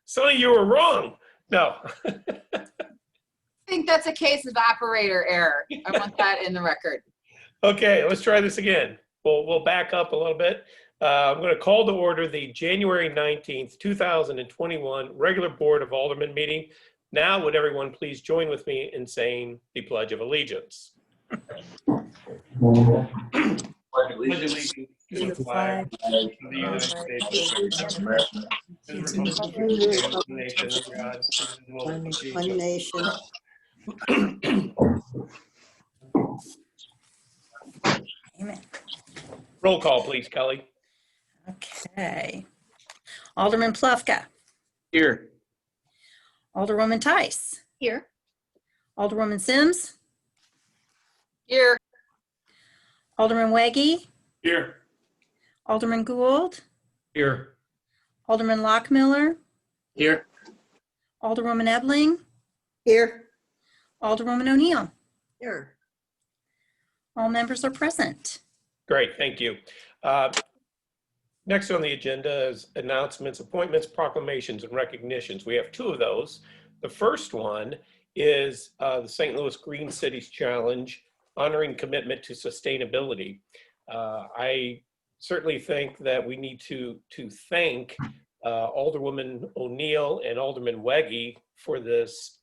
Some of you were wrong. No. I think that's a case of operator error. I want that in the record. Okay, let's try this again. We'll back up a little bit. I'm going to call to order the January 19th, 2021 regular Board of Aldermen meeting. Now, would everyone please join with me in saying the Pledge of Allegiance? Pledge allegiance to the flag of the United States of America, and the republic of the nation of God, One nation. Amen. Roll call, please, Kelly. Okay. Alderman Plufka. Here. Alderwoman Tice. Here. Alderwoman Sims. Here. Alderman Weggie. Here. Alderman Gould. Here. Alderman Lockmiller. Here. Alderwoman Ebling. Here. Alderwoman O'Neill. Here. All members are present. Great, thank you. Next on the agenda is announcements, appointments, proclamations, and recognitions. We have two of those. The first one is the St. Louis Green Cities Challenge, honoring commitment to sustainability. I certainly think that we need to thank Alderwoman O'Neill and Alderman Weggie for this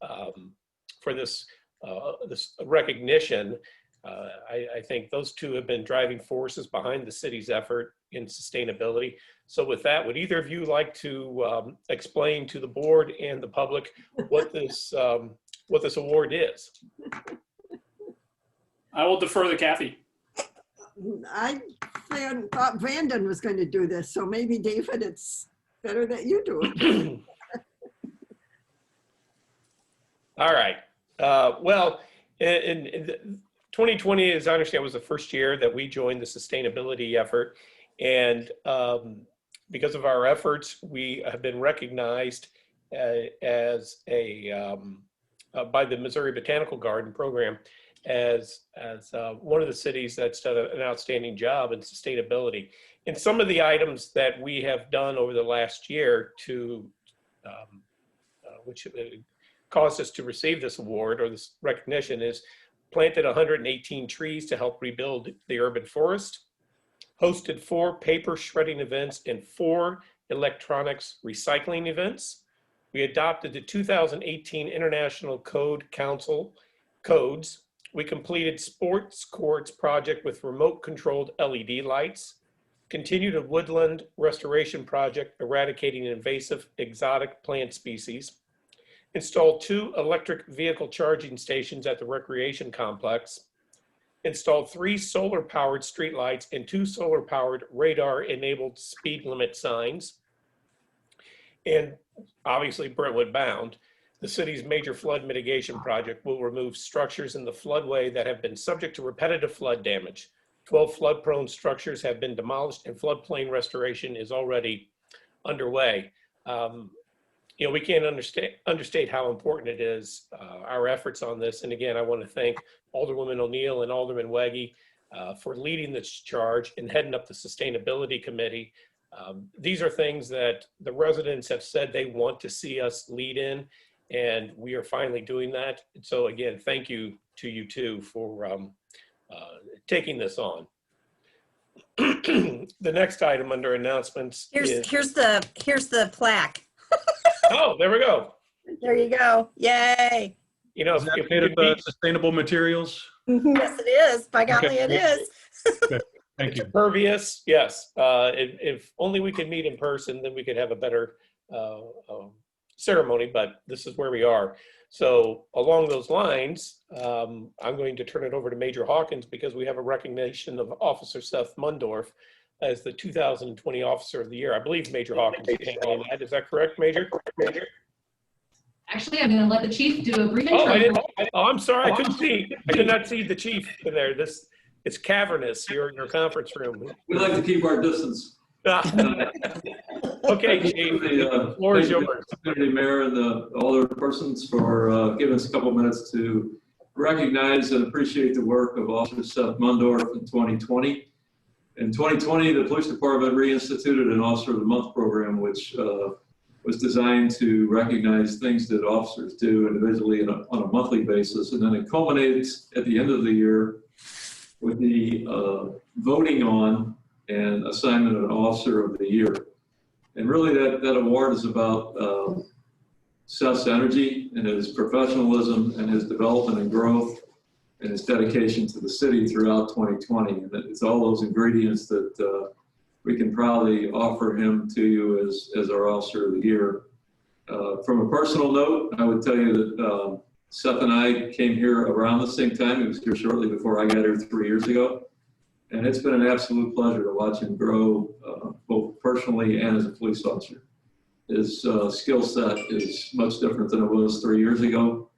recognition. I think those two have been driving forces behind the city's effort in sustainability. So with that, would either of you like to explain to the board and the public what this award is? I will defer to Kathy. I thought Brandon was going to do this, so maybe David, it's better that you do it. All right. Well, in 2020, as I understand, was the first year that we joined the sustainability effort. And because of our efforts, we have been recognized as by the Missouri Botanical Garden program as one of the cities that's done an outstanding job in sustainability. And some of the items that we have done over the last year to which caused us to receive this award or this recognition is planted 118 trees to help rebuild the urban forest, hosted 4 paper shredding events and 4 electronics recycling events. We adopted the 2018 International Code Council codes. We completed sports courts project with remote controlled LED lights, continued a woodland restoration project eradicating invasive exotic plant species, installed 2 electric vehicle charging stations at the recreation complex, installed 3 solar-powered streetlights and 2 solar-powered radar-enabled speed limit signs, and obviously Brentwood bound. The city's major flood mitigation project will remove structures in the floodway that have been subject to repetitive flood damage. 12 flood-prone structures have been demolished and floodplain restoration is already underway. You know, we can't understate how important it is, our efforts on this. And again, I want to thank Alderwoman O'Neill and Alderman Weggie for leading this charge and heading up the sustainability committee. These are things that the residents have said they want to see us lead in, and we are finally doing that. And so again, thank you to you two for taking this on. The next item under announcements is Here's the plaque. Oh, there we go. There you go. Yay. You know, Is that made of sustainable materials? Yes, it is. By golly, Okay. it is. Okay. Thank you. Pervious, yes. If only we could meet in person, then we could have a better ceremony, but this is where we are. So along those lines, I'm going to turn it over to Major Hawkins because we have a recognition of Officer Seth Mundorf as the 2020 Officer of the Year. I believe Major Hawkins is handling that. Is that correct, Major? Actually, I'm going to let the chief do a brief Oh, intro. I'm sorry. I couldn't see. I could not see the chief in there. It's cavernous here in your conference room. We like to keep our distance. Okay, Chief, the floor is yours. Community Mayor and the other persons for giving us a couple minutes to recognize and appreciate the work of Officer Seth Mundorf in 2020. In 2020, the police department reinstituted an Officer of the Month program, which was designed to recognize things that officers do individually on a monthly basis. And then it culminates at the end of the year with the voting on and assignment of an Officer of the Year. And really that award is about Seth's energy and his professionalism and his development and growth and his dedication to the city throughout 2020. And it's all those ingredients that we can proudly offer him to you as our Officer of the Year. From a personal note, I would tell you that Seth and I came here around the same time. He was here shortly before I got here 3 years ago. And it's been an absolute pleasure to watch him grow, both personally and as a police officer. His skill set is much different than it was 3 years ago.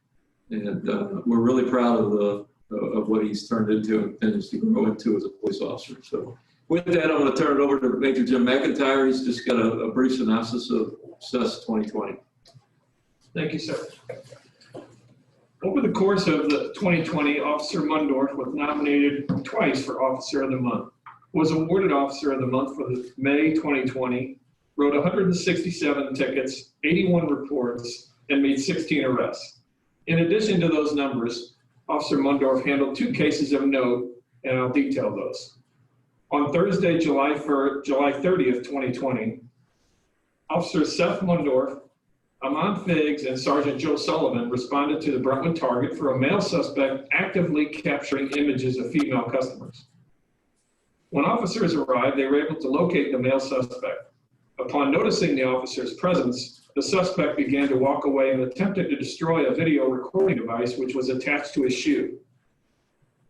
And we're really proud of what he's turned into and continues to grow into as a police officer. So with that, I'm going to turn it over to Major Jim McIntyre. He's just got a brief synopsis of Seth's 2020. Thank you, sir. Over the course of the 2020, Officer Mundorf was nominated twice for Officer of the Month, was awarded Officer of the Month for the May 2020, wrote 167 tickets, 81 reports, and made 16 arrests. In addition to those numbers, Officer Mundorf handled 2 cases of note, and I'll detail those. On Thursday, July 30th, 2020, Officer Seth Mundorf, Amon Figgs, and Sergeant Joe Sullivan responded to the Brentwood target for a male suspect actively capturing images of female customers. When officers arrived, they were able to locate the male suspect. Upon noticing the officer's presence, the suspect began to walk away and attempted to destroy a video recording device which was attached to his shoe.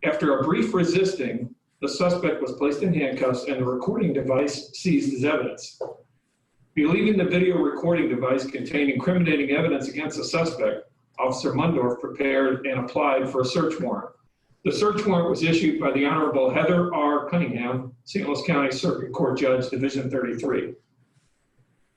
After a brief resisting, the suspect was placed in handcuffs and the recording device seized as evidence. Believing the video recording device contained incriminating evidence against the suspect, Officer Mundorf prepared and applied for a search warrant. The search warrant was issued by the Honorable Heather R. Cunningham, St. Louis County Circuit Court Judge, Division 33.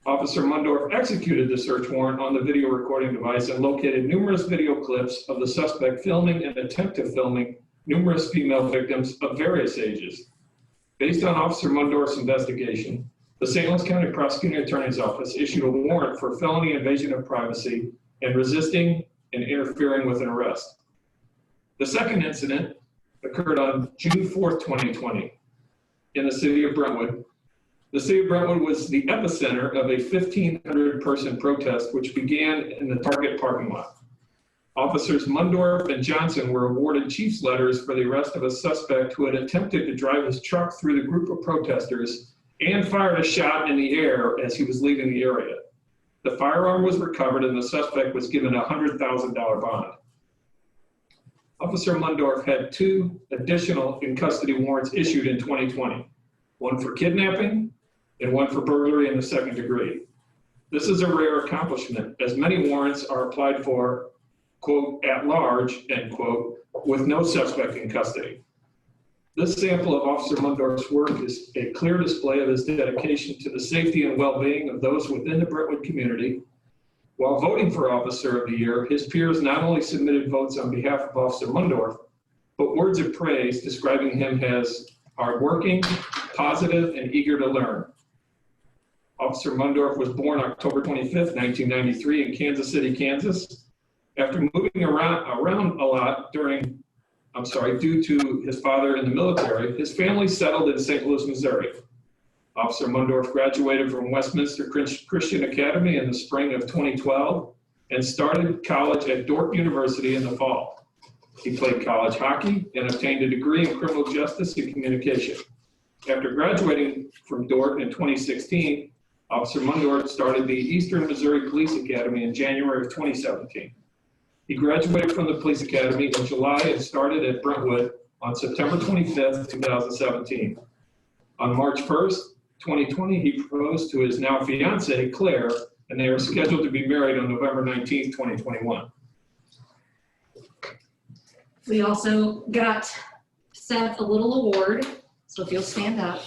Officer Mundorf executed the search warrant on the video recording device and located numerous video clips of the suspect filming and attempted filming numerous female victims of various ages. Based on Officer Mundorf's investigation, the St. Louis County Prosecuting Attorney's Office issued a warrant for felony invasion of privacy and resisting and interfering with an arrest. The second incident occurred on June 4th, 2020 in the city of Brentwood. The city of Brentwood was the epicenter of a 1,500 person protest which began in the Target parking lot. Officers Mundorf and Johnson were awarded chief's letters for the arrest of a suspect who had attempted to drive his truck through the group of protesters and fired a shot in the air as he was leaving the area. The firearm was recovered and the suspect was given a $100,000 bond. Officer Mundorf had 2 additional in-custody warrants issued in 2020, one for kidnapping and one for burglary in the 2nd degree. This is a rare accomplishment, as many warrants are applied for, quote, at large, end quote, with no suspect in custody. This sample of Officer Mundorf's work is a clear display of his dedication to the safety and well-being of those within the Brentwood community. While voting for Officer of the Year, his peers not only submitted votes on behalf of Officer Mundorf, but words of praise describing him as hardworking, positive, and eager to learn. Officer Mundorf was born October 25th, 1993 in Kansas City, Kansas. After moving around a lot due to his father in the military, his family settled in St. Louis, Missouri. Officer Mundorf graduated from Westminster Christian Academy in the spring of 2012 and started college at Dordt University in the fall. He played college hockey and obtained a degree in criminal justice and communication. After graduating from Dordt in 2016, Officer Mundorf started the Eastern Missouri Police Academy in January of 2017. He graduated from the Police Academy in July and started at Brentwood on September 25th, 2017. On March 1st, 2020, he proposed to his now fiancee, Claire, and they are scheduled to be married on November 19th, 2021. We also got Seth a little award, so if you'll stand up.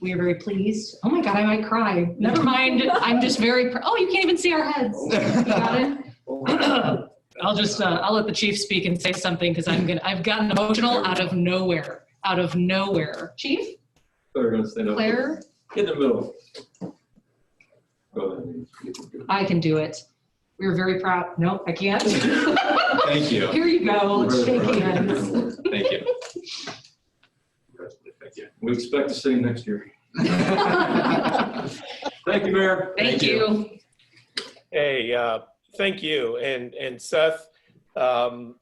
We are very pleased. Oh my God, I might cry. Never mind, I'm just very, oh, you can't even see our heads. You got it? I'll let the chief speak and say something because I've gotten emotional out of nowhere. out of nowhere. Chief? Claire, gonna stand up. Claire? In the middle. Go ahead. I can do it. We were very proud. Nope, I can't. Thank you. Here you go. Let's shake hands. Thank you. We expect to see you next year. Thank you, Mayor. Thank you. Hey, thank you. And Seth, you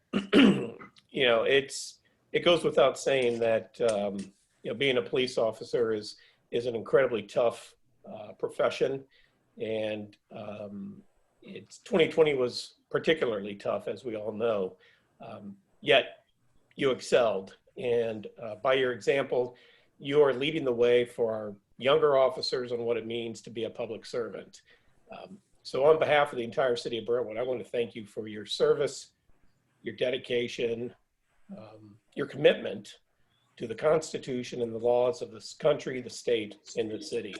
know, it goes without saying that, you know, being a police officer is an incredibly tough profession. And 2020 was particularly tough, as we all know. Yet you excelled. And by your example, you are leading the way for our younger officers on what it means to be a public servant. So on behalf of the entire city of Brentwood, I want to thank you for your service, your dedication, your commitment to the Constitution and the laws of this country, the state, and the city.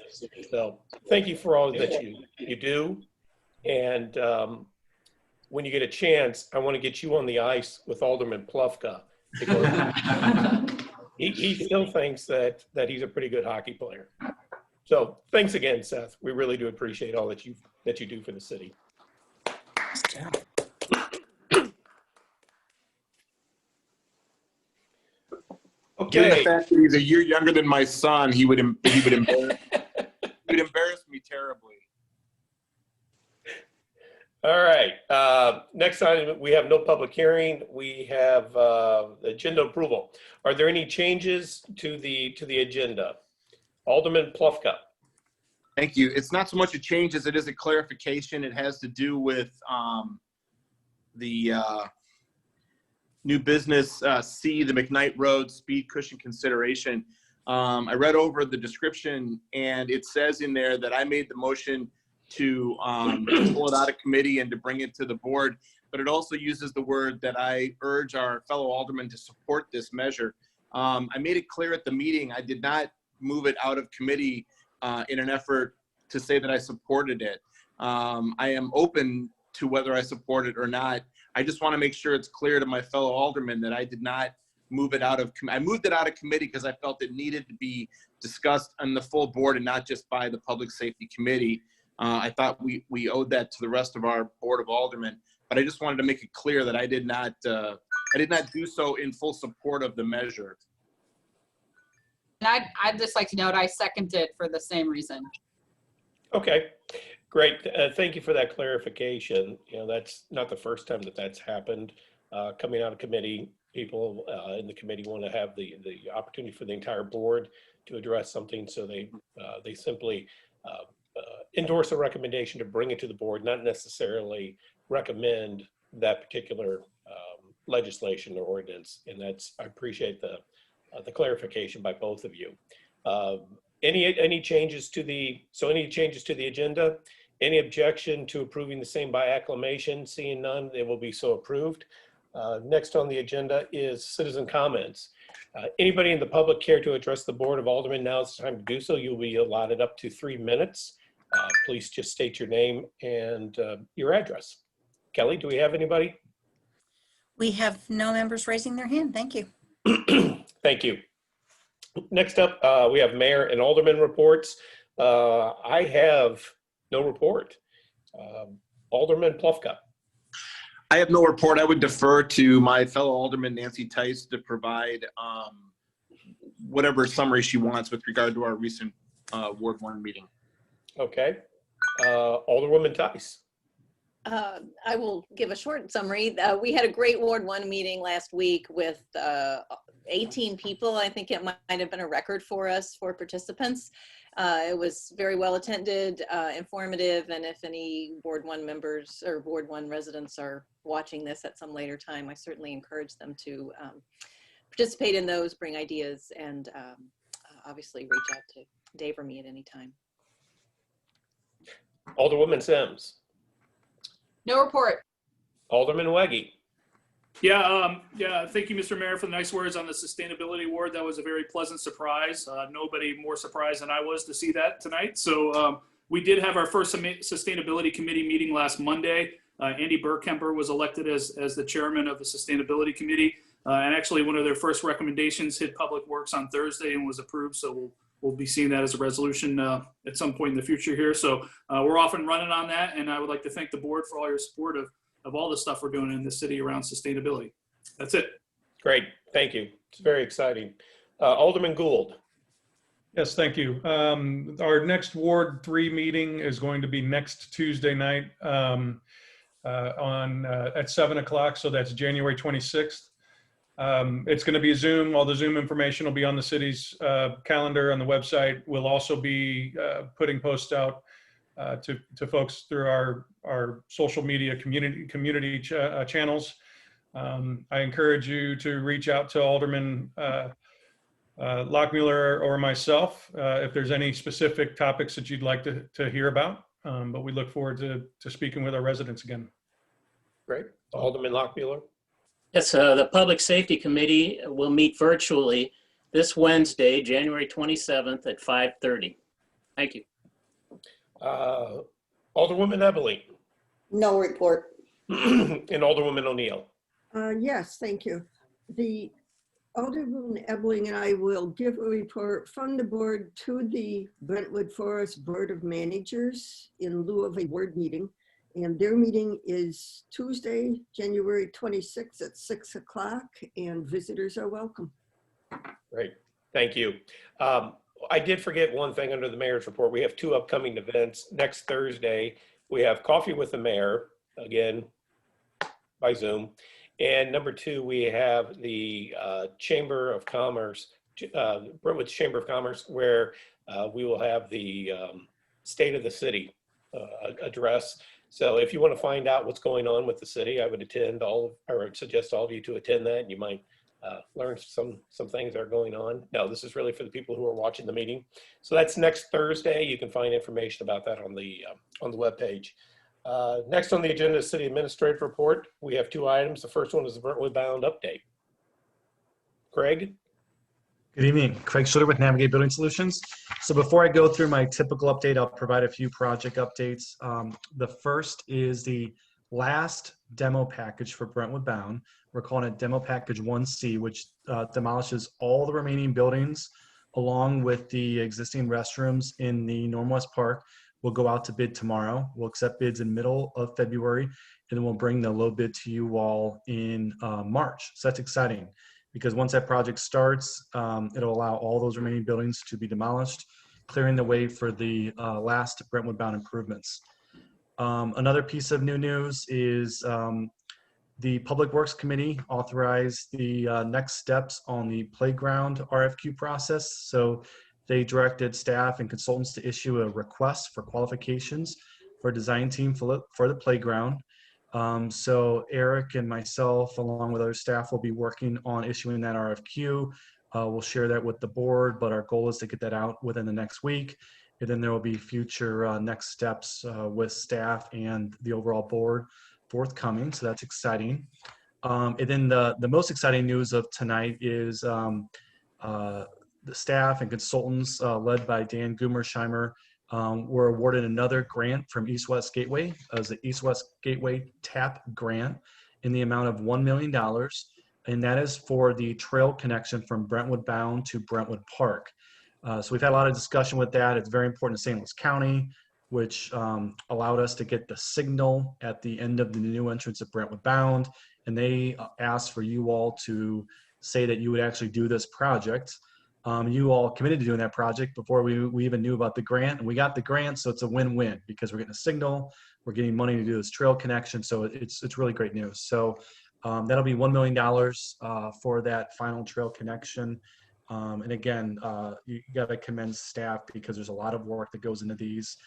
So thank you for all that you do. And when you get a chance, I want to get you on the ice with Alderman Plufka, because he still thinks that he's a pretty good hockey player. So thanks again, Seth. We really do appreciate all that you do for the city. Given the Okay. fact that he's a year younger than my son, he would embarrass me terribly. All right. Next item, we have no public hearing. We have agenda approval. Are there any changes to the agenda? Alderman Plufka. Thank you. It's not so much a change as it is a clarification. It has to do with the new business C, the McKnight Road speed cushion consideration. I read over the description, and it says in there that I made the motion to pull it out of committee and to bring it to the board, but it also uses the word that I urge our fellow aldermen to support this measure. I made it clear at the meeting I did not move it out of committee in an effort to say that I supported it. I am open to whether I support it or not. I just want to make sure it's clear to my fellow aldermen that I did not move it out of I moved it out of committee because I felt it needed to be discussed on the full board and not just by the Public Safety Committee. I thought we owed that to the rest of our Board of Aldermen, but I just wanted to make it clear that I did not do so in full support of the measure. And I'd just like to note, I second it for the same reason. Okay, great. Thank you for that clarification. You know, that's not the first time that's happened. Coming out of committee, people in the committee want to have the opportunity for the entire board to address something, so they simply endorse a recommendation to bring it to the board, not necessarily recommend that particular legislation or ordinance. And I appreciate the clarification by both of you. Any changes to the agenda? Any objection to approving the same by acclamation? Seeing none, it will be so approved. Next on the agenda is citizen comments. Anybody in the public care to address the Board of Aldermen? Now is the time to do so. You'll be allotted up to 3 minutes. Please just state your name and your address. Kelly, do we have anybody? We have no members raising their hand. Thank you. Thank you. Next up, we have mayor and alderman reports. I have no report. Alderman Plufka. I have no report. I would defer to my fellow alderman, Nancy Tice, to provide whatever summary she wants with regard to our recent Ward 1 meeting. Okay. Alderwoman Tice. I will give a short summary. We had a great Ward 1 meeting last week with 18 people. I think it might have been a record for us for participants. It was very well attended, informative, and if any Ward 1 members or Ward 1 residents are watching this at some later time, I certainly encourage them to participate in those, bring ideas, and obviously reach out to Dave or me at any time. Alderwoman Sims. No report. Alderman Weggie. Yeah, thank you, Mr. Mayor, for the nice words on the Sustainability Award. That was a very pleasant surprise. Nobody more surprised than I was to see that tonight. So we did have our first Sustainability Committee meeting last Monday. Andy Burkemper was elected as the chairman of the Sustainability Committee. And actually, one of their first recommendations hit Public Works on Thursday and was approved. So we'll be seeing that as a resolution at some point in the future here. So we're off and running on that. And I would like to thank the board for all your support of all the stuff we're doing in the city around sustainability. That's it. Great, thank you. It's very exciting. Alderman Gould. Yes, thank you. Our next Ward 3 meeting is going to be next Tuesday night at 7 o'clock. So that's January 26th. It's going to be a Zoom. All the Zoom information will be on the city's calendar on the website. We'll also be putting posts out to folks through our social media community channels. I encourage you to reach out to Alderman Lockmuller or myself if there's any specific topics that you'd like to hear about. But we look forward to speaking with our residents again. Great. Alderman Lockmuller. Yes, the Public Safety Committee will meet virtually this Wednesday, January 27th at 5:30. Thank you. Alderwoman Eberly. No report. And Alderwoman O'Neill. Yes, thank you. The Alderman Ebling and I will give a report from the board to the Brentwood Forest Board of Managers in lieu of a board meeting. And their meeting is Tuesday, January 26th at 6 o'clock, and visitors are welcome. Great, thank you. I did forget one thing under the mayor's report. We have 2 upcoming events. Next Thursday, we have Coffee with the Mayor, again, by Zoom. And number 2, we have the Chamber of Commerce, Brentwood Chamber of Commerce, where we will have the State of the City address. So if you want to find out what's going on with the city, I would suggest all of you to attend that. You might learn some things that are going on. No, this is really for the people who are watching the meeting. So that's next Thursday. You can find information about that on the webpage. Next on the agenda is City Administrative Report. We have 2 items. The first one is the Brentwood Bound update. Craig? Good evening, Craig Schluter with Navigate Building Solutions. So before I go through my typical update, I'll provide a few project updates. The first is the last demo package for Brentwood Bound. We're calling it Demo Package 1C, which demolishes all the remaining buildings along with the existing restrooms in the Northwest Park. We'll go out to bid tomorrow. We'll accept bids in middle of February, and then we'll bring the low bid to you all in March. So that's exciting, because once that project starts, it'll allow all those remaining buildings to be demolished, clearing the way for the last Brentwood Bound improvements. Another piece of new news is the Public Works Committee authorized the next steps on the playground RFQ process. So they directed staff and consultants to issue a request for qualifications for a design team for the playground. So Eric and myself, along with other staff, will be working on issuing that RFQ. We'll share that with the board, but our goal is to get that out within the next week. And then there will be future next steps with staff and the overall board forthcoming. So that's exciting. And then the most exciting news of tonight is the staff and consultants led by Dan Gumersheimer were awarded another grant from East West Gateway as the East West Gateway TAP grant in the amount of $1 million. And that is for the trail connection from Brentwood Bound to Brentwood Park. So we've had a lot of discussion with that. It's very important to St. Louis County, which allowed us to get the signal at the end of the new entrance at Brentwood Bound. And they asked for you all to say that you would actually do this project. You all committed to doing that project before we even knew about the grant, and we got the grant, so it's a win-win because we're getting a signal, we're getting money to do this trail connection, so it's really great news. So that'll be $1 million for that final trail connection. And again, you got to commend staff because there's a lot of work that goes into these.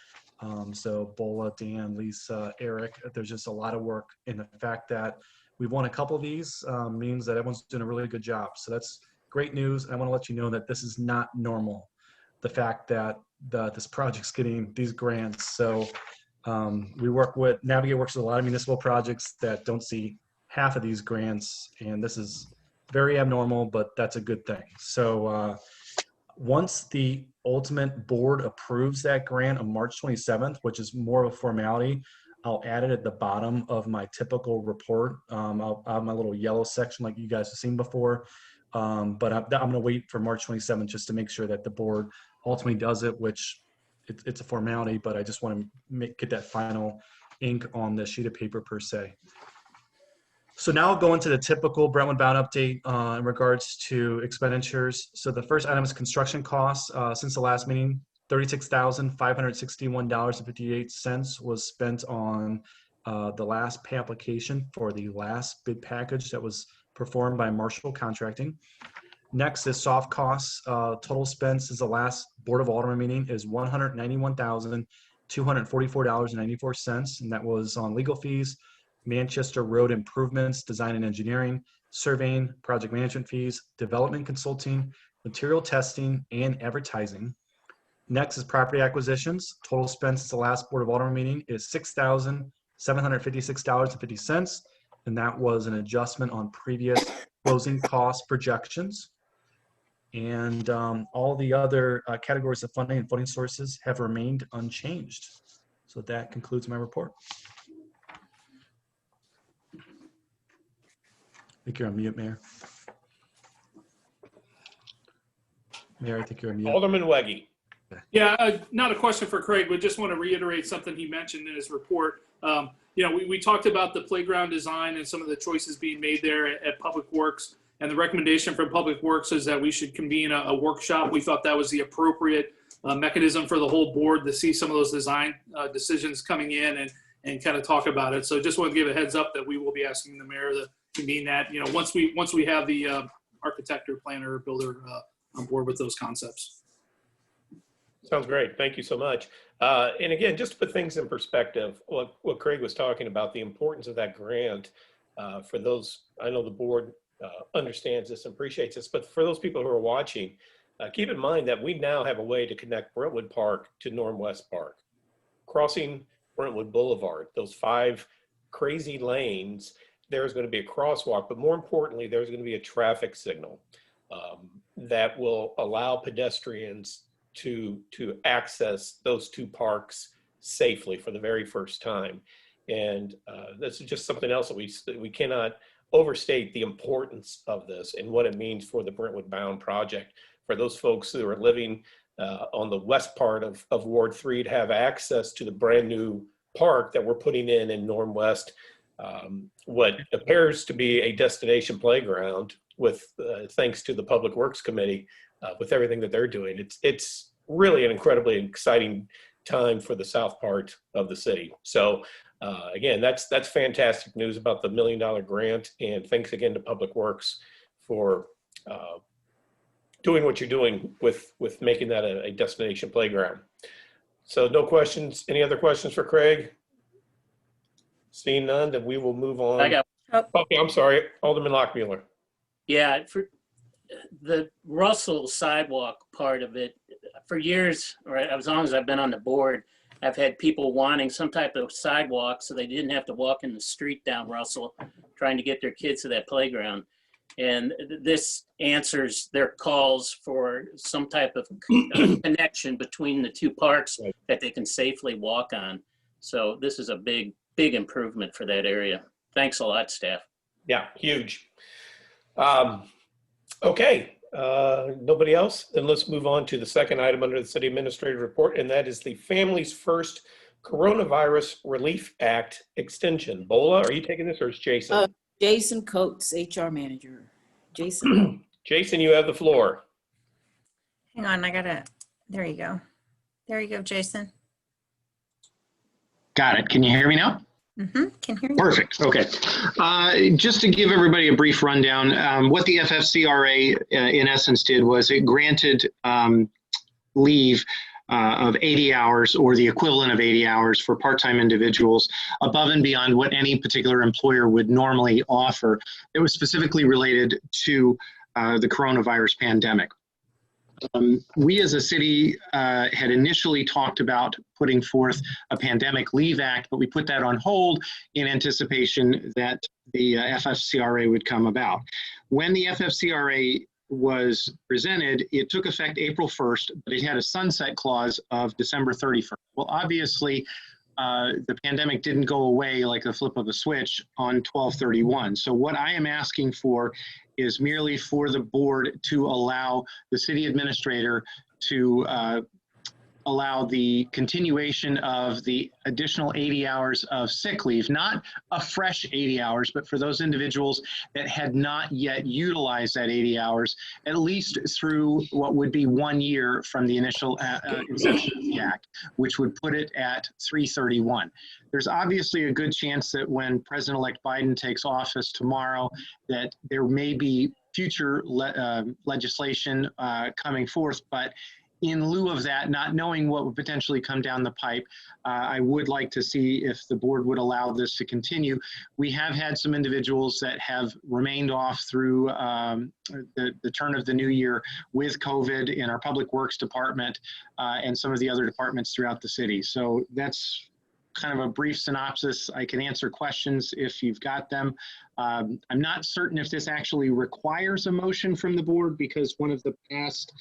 So Bola, Dan, Lisa, Eric, there's just a lot of work, and the fact that we've won a couple of these means that everyone's doing a really good job. So that's great news. I want to let you know that this is not normal, the fact that this project's getting these grants. So we work with, Navigate works with a lot of municipal projects that don't see half of these grants, and this is very abnormal, but that's a good thing. So once the ultimate board approves that grant on March 27th, which is more of a formality, I'll add it at the bottom of my typical report. I'll have my little yellow section like you guys have seen before. But I'm going to wait for March 27th just to make sure that the board ultimately does it, which it's a formality, but I just want to get that final ink on the sheet of paper per se. So now I'll go into the typical Brentwood bound update in regards to expenditures. So the first item is construction costs. Since the last meeting, $36,561.58 was spent on the last pay application for the last bid package that was performed by Marshall Contracting. Next is soft costs. Total spent since the last Board of Aldermen meeting is $191,244.94, and that was on legal fees, Manchester Road improvements, design and engineering, surveying, project management fees, development consulting, material testing, and advertising. Next is property acquisitions. Total spent since the last Board of Aldermen meeting is $6,756.50, and that was an adjustment on previous closing cost projections. And all the other categories of funding and funding sources have remained unchanged. So that concludes my report. I think you're on mute, Mayor. Mayor, I think you're on mute. Alderman Weggie. Yeah, not a question for Craig, but just want to reiterate something he mentioned in his report. We talked about the playground design and some of the choices being made there at Public Works. And the recommendation from Public Works is that we should convene a workshop. We thought that was the appropriate mechanism for the whole board to see some of those design decisions coming in and kind of talk about it. So just want to give a heads up that we will be asking the mayor to convene that, once we have the architect or planner or builder on board with those concepts. Sounds great. Thank you so much. And again, just to put things in perspective, what Craig was talking about, the importance of that grant for those, I know the board understands this and appreciates this, but for those people who are watching, keep in mind that we now have a way to connect Brentwood Park to Norm West Park. Crossing Brentwood Boulevard, those 5 crazy lanes, there's going to be a crosswalk, but more importantly, there's going to be a traffic signal that will allow pedestrians to access those 2 parks safely for the very first time. And this is just something else that we cannot overstate the importance of this and what it means for the Brentwood Bound project. For those folks who are living on the west part of Ward 3 to have access to the brand new park that we're putting in Norm West, what appears to be a destination playground with thanks to the Public Works Committee with everything that they're doing. It's really an incredibly exciting time for the south part of the city. So again, that's fantastic news about the $1 million grant, and thanks again to Public Works for doing what you're doing with making that a destination playground. So no questions. Any other questions for Craig? Seeing none, then we will move on. I got. Okay, I'm sorry, Alderman Lockmuller. Yeah, for the Russell sidewalk part of it, for years, or as long as I've been on the board, I've had people wanting some type of sidewalk so they didn't have to walk in the street down Russell trying to get their kids to that playground. And this answers their calls for some type of connection between the 2 parks that they can safely walk on. So this is a big improvement for that area. Thanks a lot, staff. Yeah, huge. Okay, nobody else? Then let's move on to the second item under the city administrative report, and that is the Families First Coronavirus Relief Act extension. Bola, are you taking this or is Jason? Jason Coates, HR manager. Jason. Jason, you have the floor. Hang on, there you go. There you go, Jason. Got it. Can you hear me now? Mm-hmm. Can hear you. Perfect. Okay. Just to give everybody a brief rundown, what the FFCRA in essence did was it granted leave of 80 hours or the equivalent of 80 hours for part-time individuals above and beyond what any particular employer would normally offer. It was specifically related to the coronavirus pandemic. We as a city had initially talked about putting forth a pandemic leave act, but we put that on hold in anticipation that the FFCRA would come about. When the FFCRA was presented, it took effect April 1st, but it had a sunset clause of December 31st. Well, obviously, the pandemic didn't go away like the flip of a switch on 12/31. So what I am asking for is merely for the board to allow the city administrator to allow the continuation of the additional 80 hours of sick leave, not a fresh 80 hours, but for those individuals that had not yet utilized that 80 hours, at least through what would be 1 year from the initial inception of the act, which would put it at 3/31. There's obviously a good chance that when President-elect Biden takes office tomorrow, that there may be future legislation coming forth, but in lieu of that, not knowing what would potentially come down the pipe, I would like to see if the board would allow this to continue. We have had some individuals that have remained off through the turn of the new year with COVID in our Public Works Department and some of the other departments throughout the city. So that's kind of a brief synopsis. I can answer questions if you've got them. I'm not certain if this actually requires a motion from the board because one of the past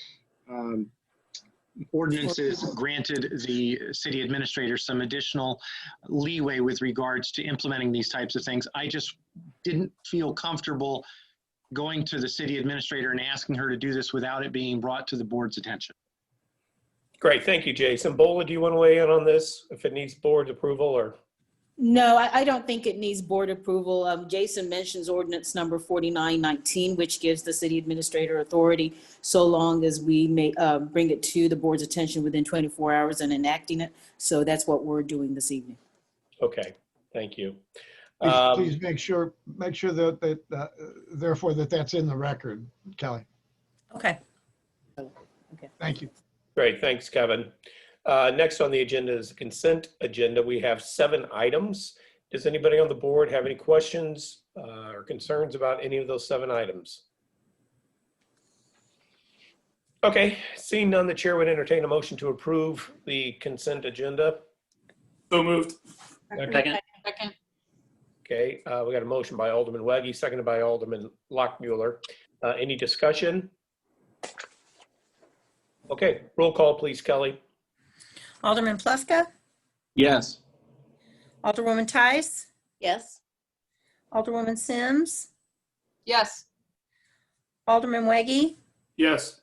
ordinances granted the city administrator some additional leeway with regards to implementing these types of things. I just didn't feel comfortable going to the city administrator and asking her to do this without it being brought to the board's attention. Great, thank you, Jason. Bola, do you want to weigh in on this, if it needs board approval or? No, I don't think it needs board approval. Jason mentions ordinance number 4919, which gives the city administrator authority so long as we may bring it to the board's attention within 24 hours and enacting it. So that's what we're doing this evening. Okay, thank you. Please make sure that therefore that's in the record, Kelly. Okay. Okay. Thank you. Great, thanks, Kevin. Next on the agenda is the consent agenda. We have 7 items. Does anybody on the board have any questions or concerns about any of those 7 items? Okay, seeing none, the chair would entertain a motion to approve the consent agenda. So moved. Second. Second. Okay, we got a motion by Alderman Weggie, seconded by Alderman Lockmuller. Any discussion? Okay, roll call, please, Kelly. Alderman Pluska, Yes. Alderwoman Tice, Yes. Alderwoman Sims, Yes. Alderman Weggie, Yes.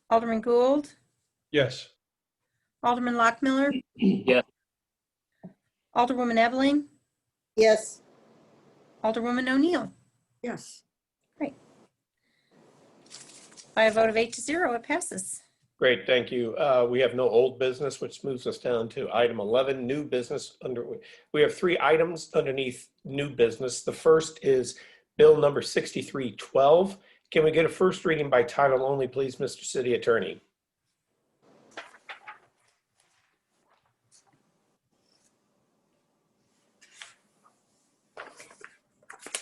Alderman Gould, Yes. Alderman Lockmiller, Yes. Alderwoman Ebeling, Yes. Alderwoman O'Neill. Yes. Great. By a vote of 8 to 0, it passes. Great, thank you. We have no old business, which moves us down to item 11, new business. We have 3 items underneath new business. The first is bill number 6312. Can we get a first reading by title only, please, Mr. City Attorney?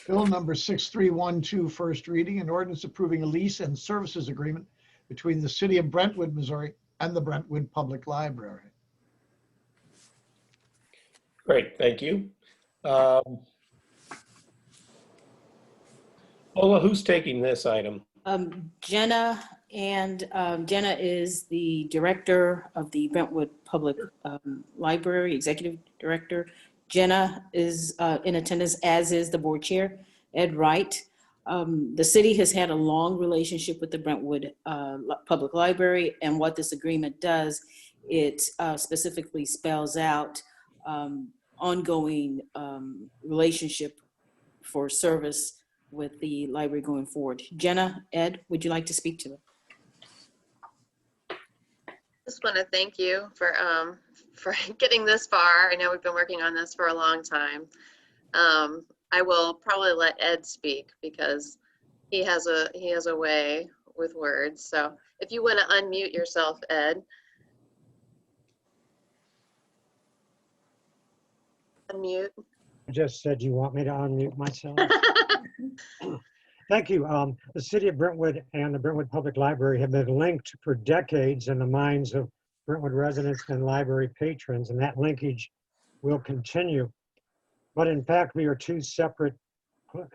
Bill number 6312, first reading, an ordinance approving a lease and services agreement between the city of Brentwood, Missouri and the Brentwood Public Library. Great, thank you. Ola, who's taking this item? Jenna, and Jenna is the director of the Brentwood Public Library, executive director. Jenna is in attendance, as is the board chair, Ed Wright. The city has had a long relationship with the Brentwood Public Library, and what this agreement does, it specifically spells out ongoing relationship for service with the library going forward. Jenna, Ed, would you like to speak to it? Just want to thank you for getting this far. I know we've been working on this for a long time. I will probably let Ed speak because he has a way with words. So if you want to unmute yourself, Ed. Unmute. I just said you want me to unmute myself. Thank you. The city of Brentwood and the Brentwood Public Library have been linked for decades in the minds of Brentwood residents and library patrons, and that linkage will continue. But in fact, we are 2 separate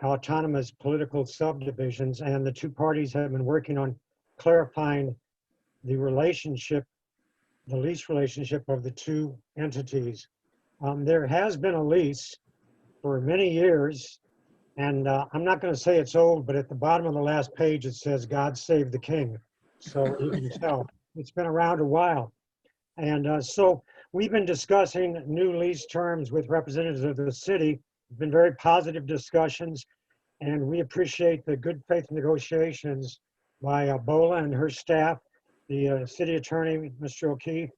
autonomous political subdivisions, and the 2 parties have been working on clarifying the relationship the lease relationship of the two entities. There has been a lease for many years, and I'm not going to say it's old, but at the bottom of the last page, it says, "God save the king." So you can tell it's been around a while. And so we've been discussing new lease terms with representatives of the city. Been very positive discussions, and we appreciate the good faith negotiations by Bola and her staff, the city attorney, Mr. O'Keefe,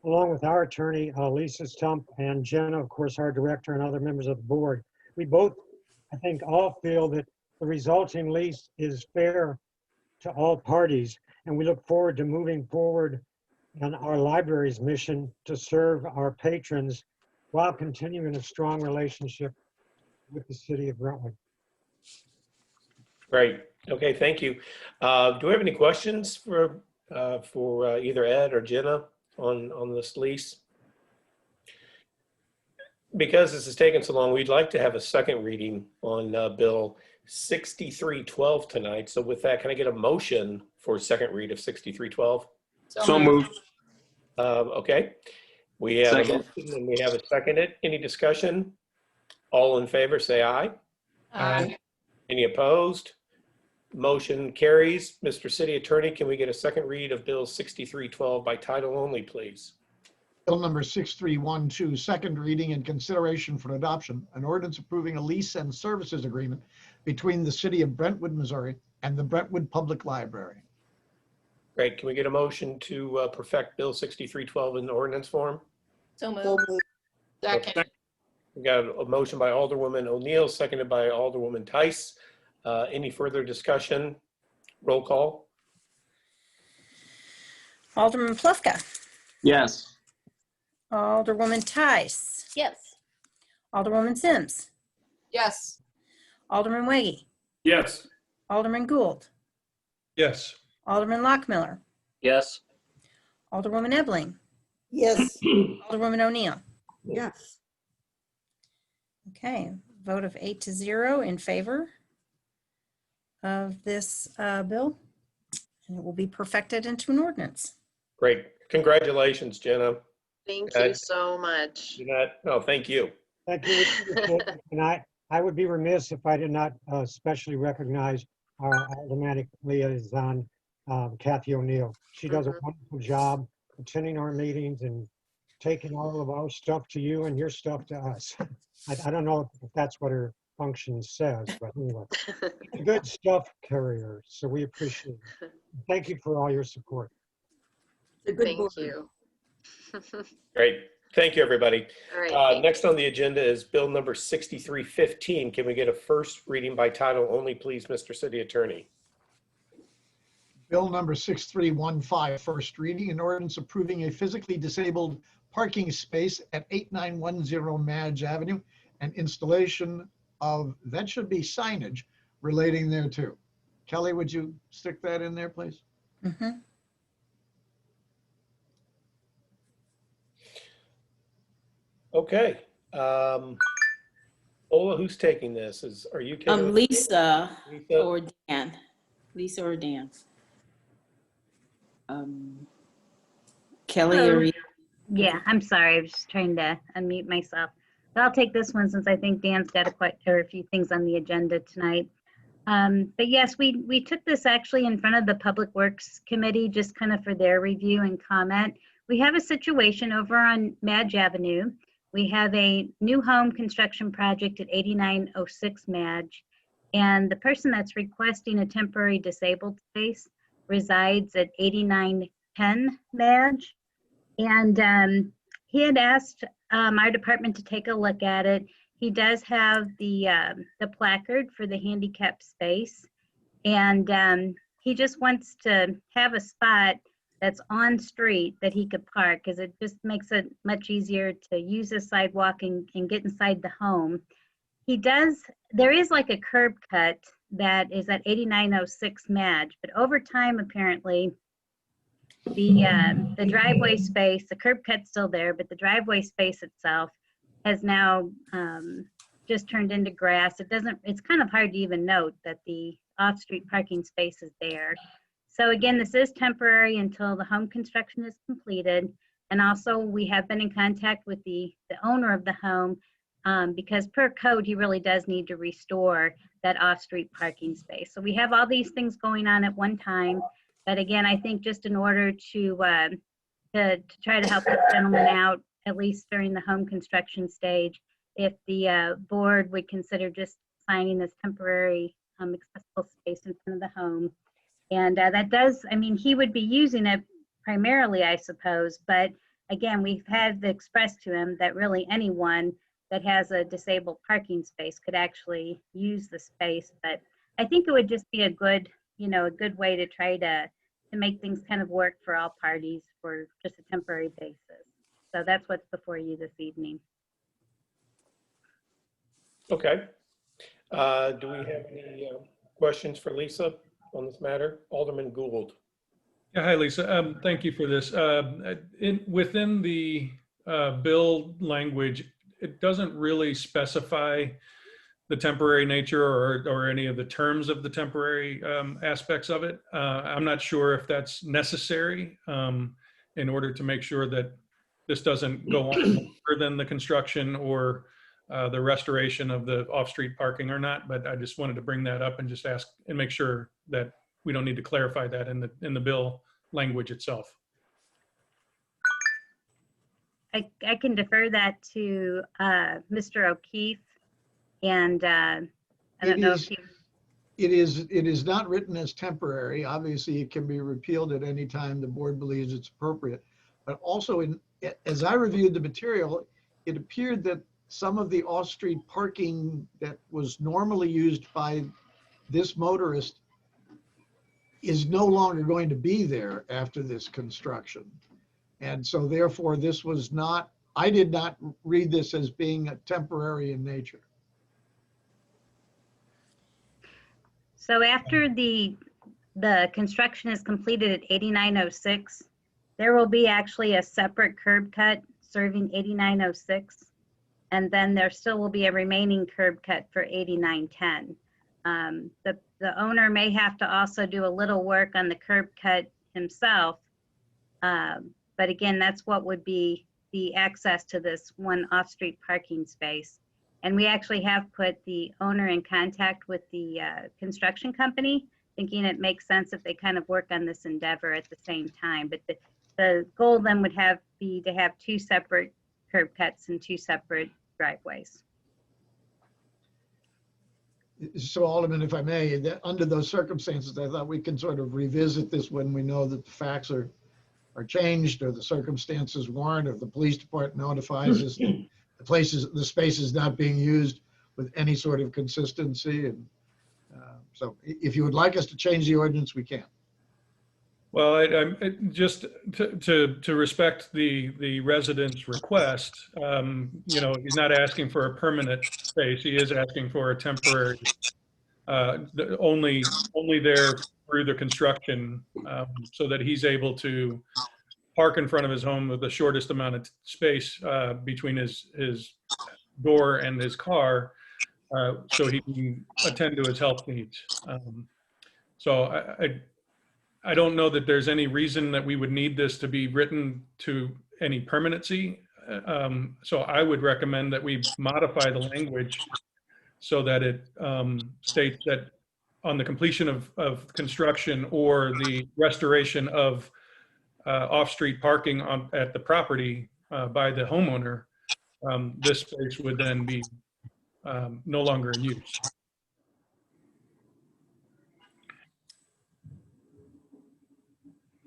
along with our attorney, Lisa Stump, and Jenna, of course, our director, and other members of the board. We both, I think, all feel that the resulting lease is fair to all parties, and we look forward to moving forward on our library's mission to serve our patrons while continuing a strong relationship with the city of Brentwood. Great. Okay, thank you. Do we have any questions for either Ed or Jenna on this lease? Because this has taken so long, we'd like to have a second reading on Bill 6312 tonight. So with that, can I get a motion for second read of 6312? So moved. Okay. We have a Second. motion and we have a seconded. Any discussion? All in favor, say aye. Aye. Any opposed? Motion carries. Mr. City Attorney, can we get a second read of Bill 6312 by title only, please? Bill number 6312, second reading and consideration for adoption, an ordinance approving a lease and services agreement between the city of Brentwood, Missouri and the Brentwood Public Library. Great. Can we get a motion to perfect Bill 6312 in ordinance form? So moved. So moved. Second. We got a motion by Alderwoman O'Neill, seconded by Alderwoman Tice. Any further discussion? Roll call. Alderman Plufka. Yes. Alderwoman Tice. Yes. Alderwoman Sims. Yes. Alderman Weggie. Yes. Alderman Gould. Yes. Alderman Lockmiller. Yes. Alderwoman Ebling. Yes. Alderwoman O'Neill. Yes. Okay, vote of 8-0 in favor of this bill, and it will be perfected into an ordinance. Great. Congratulations, Jenna. Thank Okay. you so much. Jeanette, no, thank you. Thank you. And I would be remiss if I did not specially recognize our aldermanic liaison, Kathy O'Neill. She does a wonderful job attending our meetings and taking all of our stuff to you and your stuff to us. I don't know if that's what her function says, but anyway, a good stuff carrier. So we appreciate it. Thank you for all your support. It's a good Thank board. you. Great. Thank you, everybody. All right. Next on the agenda is Bill number 6315. Can we get a first reading by title only, please, Mr. City Attorney? Bill number 6315, first reading, an ordinance approving a physically disabled parking space at 8910 Madge Avenue and installation of, that should be signage relating thereto. Kelly, would you stick that in there, please? Mm-hmm. Okay. Ola, who's taking this? Are you taking it? Lisa Lisa? or Dan. Lisa or Dan. Kelly Hello. or Yeah, I'm sorry. I was just trying to unmute myself. But I'll take this one since I think Dan's got a few things on the agenda tonight. But yes, we took this actually in front of the Public Works Committee just kind of for their review and comment. We have a situation over on Madge Avenue. We have a new home construction project at 8906 Madge. And the person that's requesting a temporary disabled space resides at 8910 Madge. And he had asked our department to take a look at it. He does have the placard for the handicap space, and he just wants to have a spot that's on street that he could park, because it just makes it much easier to use the sidewalk and get inside the home. There is like a curb cut that is at 8906 Madge, but over time, apparently, the driveway space, the curb cut's still there, but the driveway space itself has now just turned into grass. It's kind of hard to even note that the off-street parking space is there. So again, this is temporary until the home construction is completed. And also we have been in contact with the owner of the home because per code, he really does need to restore that off-street parking space. So we have all these things going on at one time. But again, I think just in order to try to help this gentleman out, at least during the home construction stage, if the board would consider just signing this temporary accessible space in front of the home. And that does, I mean, he would be using it primarily, I suppose, but again, we've had expressed to him that really anyone that has a disabled parking space could actually use the space. But I think it would just be a good, a good way to try to make things kind of work for all parties for just a temporary basis. So that's what's before you this evening. Okay. Do we have any questions for Lisa on this matter? Alderman Gould. Yeah, hi, Lisa. Thank you for this. Within the bill language, it doesn't really specify the temporary nature or any of the terms of the temporary aspects of it. I'm not sure if that's necessary in order to make sure that this doesn't go on longer than the construction or the restoration of the off-street parking or not, but I just wanted to bring that up and just ask and make sure that we don't need to clarify that in the bill language itself. I can defer that to Mr. O'Keefe, and I don't know if he... It is not written as temporary. Obviously, it can be repealed at any time the board believes it's appropriate. But also, as I reviewed the material, it appeared that some of the off-street parking that was normally used by this motorist is no longer going to be there after this construction. And so therefore, this was not, I did not read this as being temporary in nature. So after the construction is completed at 8906, there will be actually a separate curb cut serving 8906. And then there still will be a remaining curb cut for 8910. The owner may have to also do a little work on the curb cut himself. But again, that's what would be the access to this one off-street parking space. And we actually have put the owner in contact with the construction company, thinking it makes sense if they kind of work on this endeavor at the same time. But the goal then would be to have two separate curb cuts and two separate driveways. So Alderman, if I may, under those circumstances, I thought we can sort of revisit this when we know that the facts are changed or the circumstances warrant, or the police department notifies us that the space is not being used with any sort of consistency. And so if you would like us to change the ordinance, we can. Well, I just to respect the resident's request, he's not asking for a permanent space. He is asking for a temporary, only there through the construction, so that he's able to park in front of his home with the shortest amount of space between his door and his car, so he can attend to his health needs. So I don't know that there's any reason that we would need this to be written to any permanency. So I would recommend that we modify the language so that it states that on the completion of construction or the restoration of off-street parking at the property by the homeowner, this space would then be no longer in use.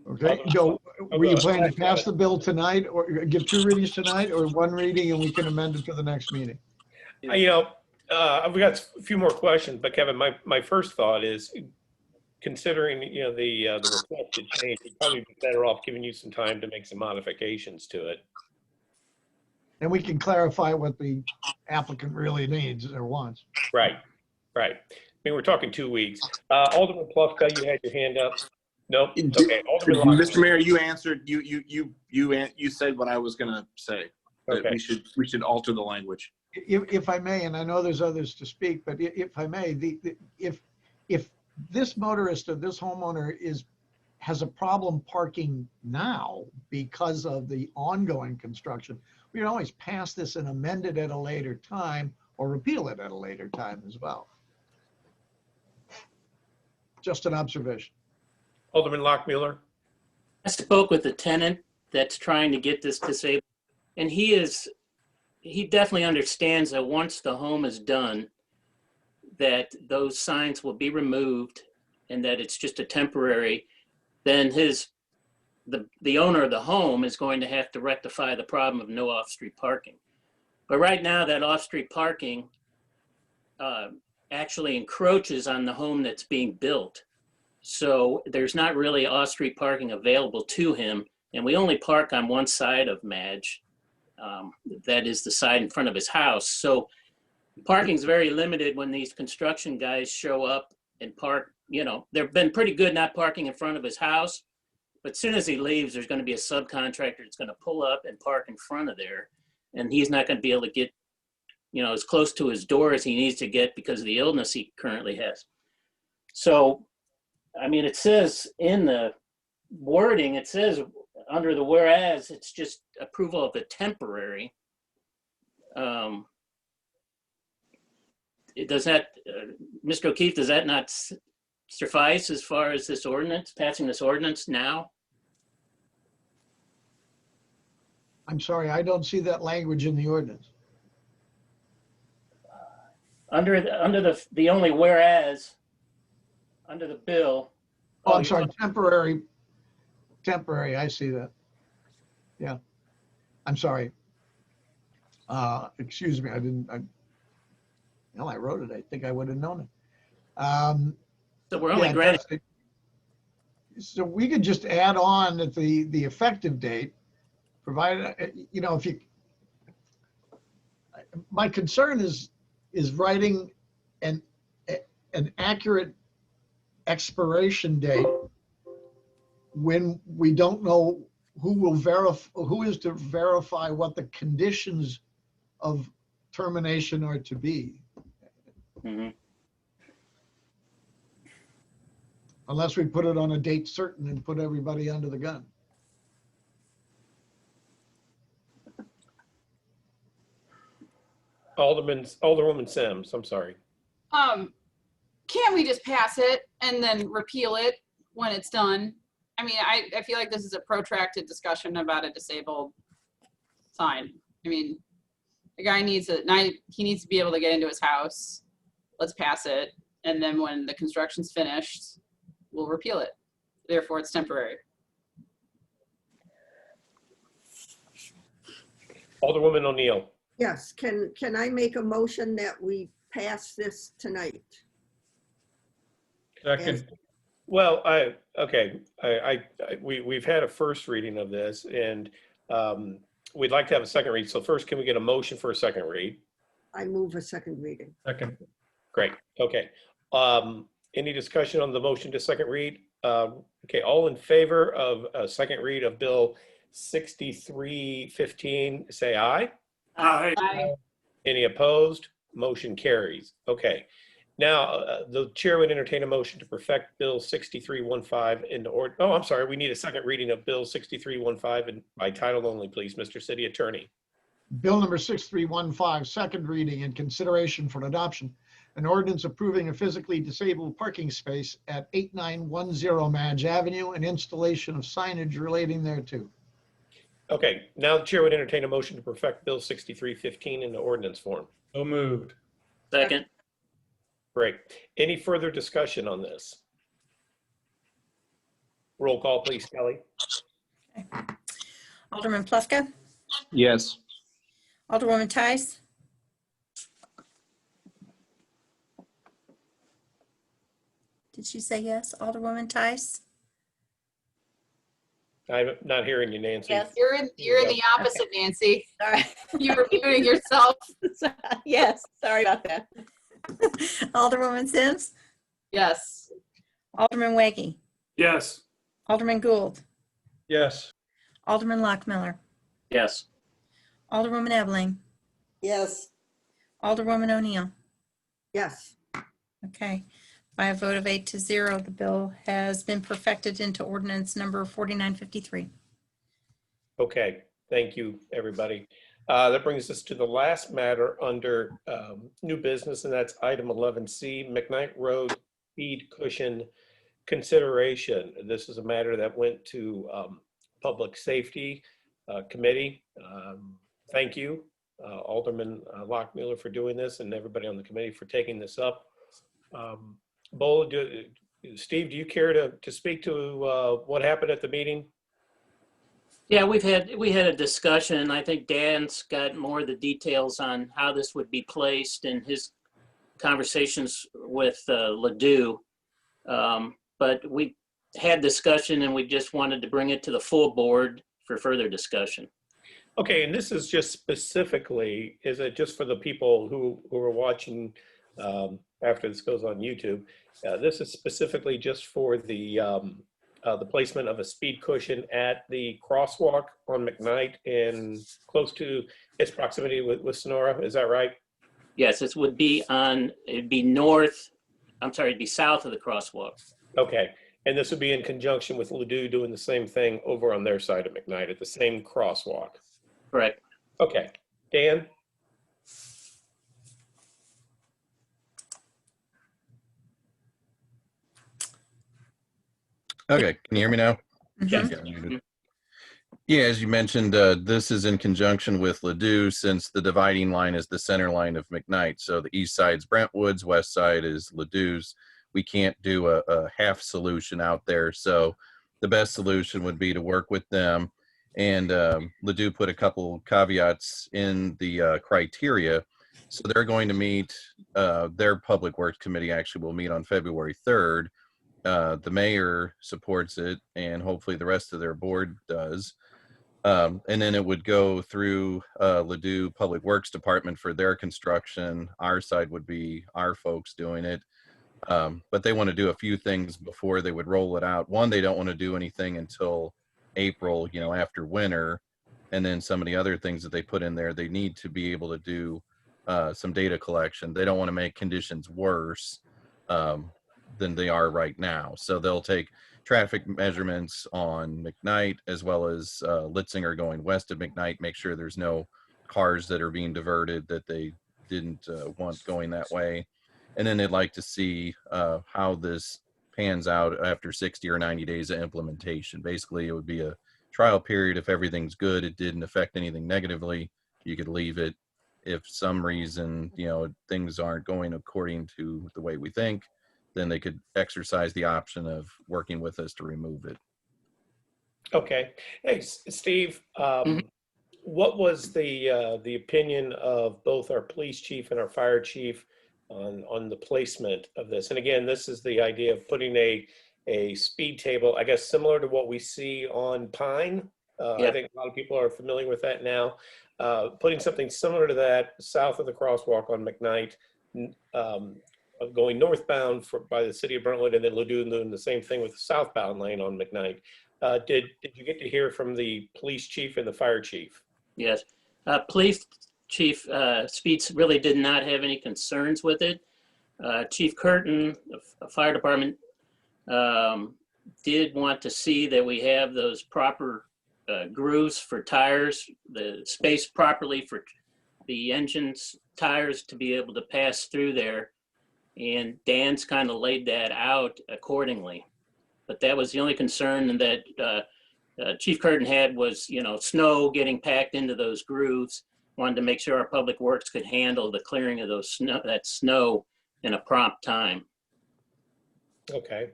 Okay, Joe, were you planning to pass the bill tonight or give two readings tonight, or one reading and we can amend it to the next meeting? We got a few more questions, but Kevin, my first thought is, considering the requested change, we'd probably be better off giving you some time to make some modifications to it. And we can clarify what the applicant really needs or wants. Right. I mean, we're talking 2 weeks. Alderman Plufka, you had your hand up. Nope. Okay. Alderman Mr. Mayor, you answered. You said what I was going to say. That okay. We should alter the language. If I may, and I know there's others to speak, but if I may, if this motorist or this homeowner is has a problem parking now because of the ongoing construction, we can always pass this and amend it at a later time or repeal it at a later time as well. Just an observation. Alderman Lockmuller. I spoke with the tenant that's trying to get this disabled, and he definitely understands that once the home is done, that those signs will be removed and that it's just a temporary, then the owner of the home is going to have to rectify the problem of no off-street parking. But right now, that off-street parking actually encroaches on the home that's being built. So there's not really off-street parking available to him. And we only park on one side of Madge. That is the side in front of his house. So parking's very limited when these construction guys show up and park. You know, they've been pretty good not parking in front of his house. But as soon as he leaves, there's going to be a subcontractor that's going to pull up and park in front of there. And he's not going to be able to get, you know, as close to his door as he needs to get because of the illness he currently has. So, I mean, it says in the wording, it says under the whereas, it's just approval of the temporary. Does that, Mr. O'Keefe, does that not suffice as far as this ordinance, passing this ordinance now? I'm sorry, I don't see that language in the ordinance. Under the only whereas, under the bill. Oh, I'm sorry, temporary, I see that. Yeah, I'm sorry. Excuse me, well, I wrote it, I think I would have known it. So we're only granting. So we could just add on at the effective date, provided, you know, if you, my concern is writing an accurate expiration date when we don't know who is to verify what the conditions of termination are to be. Mm-hmm. Unless we put it on a date certain and put everybody under the gun. Alderwoman Sims, I'm sorry. Can't we just pass it and then repeal it when it's done? I mean, I feel like this is a protracted discussion about a disabled sign. I mean, the guy needs he needs to be able to get into his house. Let's pass it. And then when the construction's finished, we'll repeal it. Therefore, it's temporary. Alderwoman O'Neill. Yes, can I make a motion that we pass this tonight? Second. Well, we've had a first reading of this, and we'd like to have a second read. So first, can we get a motion for a second read? I move a second reading. Second. Great. Okay. Any discussion on the motion to second read? Okay. All in favor of a second read of Bill 6315, say aye. Aye. Aye. Any opposed? Motion carries. Okay. Now, the chair would entertain a motion to perfect Bill 6315 into order. Oh, I'm sorry. We need a second reading of Bill 6315 by title only, please, Mr. City Attorney. Bill number 6315, second reading and consideration for adoption. An ordinance approving a physically disabled parking space at 8910 Madge Avenue and installation of signage relating thereto. Okay. Now the chair would entertain a motion to perfect Bill 6315 into ordinance form. So moved. Second. Great. Any further discussion on this? Roll call, please, Kelly. Okay. Alderman Plufka, Yes. Alderwoman Tice, did she say yes? Alderwoman Tice? I'm not hearing you, Nancy. Yes, you're in the opposite, Nancy. Sorry. You were muting yourself. Yes, sorry about that. Alderwoman Sims, Yes. Alderman Waggy, Yes. Alderman Gould, Yes. Alderman Lockmiller, Yes. Alderwoman Ebling, Yes. Alderwoman O'Neill. Yes. Okay, By a vote of 8-0, the bill has been perfected into ordinance number 4953. Okay, thank you, everybody. That brings us to the last matter under new business, and that's item 11C, McKnight Road speed cushion consideration. This is a matter that went to Public Safety Committee. Thank you, Alderman Lockmuller, for doing this, and everybody on the committee for taking this up. Steve, do you care to speak to what happened at the meeting? Yeah, we had a discussion, and I think Dan's got more of the details on how this would be placed in his conversations with Ladue. But we had discussion, and we just wanted to bring it to the full board for further discussion. Okay, and this is just specifically, is it just for the people who are watching after this goes on YouTube? This is specifically just for the placement of a speed cushion at the crosswalk on McKnight and close to its proximity with Sonora. Is that right? Yes, it would be it'd be north, I'm sorry, it'd be south of the crosswalk. Okay, and this would be in conjunction with Ladue doing the same thing over on their side of McKnight at the same crosswalk. Correct. Okay, Dan? Okay, can you hear me now? Yes. Yeah, as you mentioned, this is in conjunction with Ladue, since the dividing line is the center line of McKnight. So the east side's Brentwood's, west side is Ladue's. We can't do a half solution out there. So the best solution would be to work with them. And Ladue put a couple caveats in the criteria. So they're going to meet, their Public Works Committee actually will meet on February 3rd. The mayor supports it, and hopefully the rest of their board does. And then it would go through Ladue Public Works Department for their construction. Our side would be our folks doing it. But they want to do a few things before they would roll it out. One, they don't want to do anything until April, after winter. And then some of the other things that they put in there, they need to be able to do some data collection. They don't want to make conditions worse than they are right now. So they'll take traffic measurements on McKnight as well as Litzinger going west of McKnight, make sure there's no cars that are being diverted that they didn't want going that way. And then they'd like to see how this pans out after 60 or 90 days of implementation. Basically, it would be a trial period. If everything's good, it didn't affect anything negatively, you could leave it. If some reason, things aren't going according to the way we think, then they could exercise the option of working with us to remove it. Okay. Hey, Steve, what was the opinion of both our police chief and our fire chief on the placement of this? And again, this is the idea of putting a speed table, I guess, similar to what we see on Pine. I think a lot of people are familiar with that now. Putting something similar to that south of the crosswalk on McKnight, going northbound by the city of Brentwood, and then Ladue doing the same thing with the southbound lane on McKnight. Did you get to hear from the police chief and the fire chief? Yes. Police Chief Speets really did not have any concerns with it. Chief Curtin, the fire department, did want to see that we have those proper grooves for tires, the space properly for the engine's tires to be able to pass through there. And Dan's kind of laid that out accordingly. But that was the only concern that Chief Curtin had was, snow getting packed into those grooves. Wanted to make sure our public works could handle the clearing of that snow in a prompt time. Okay.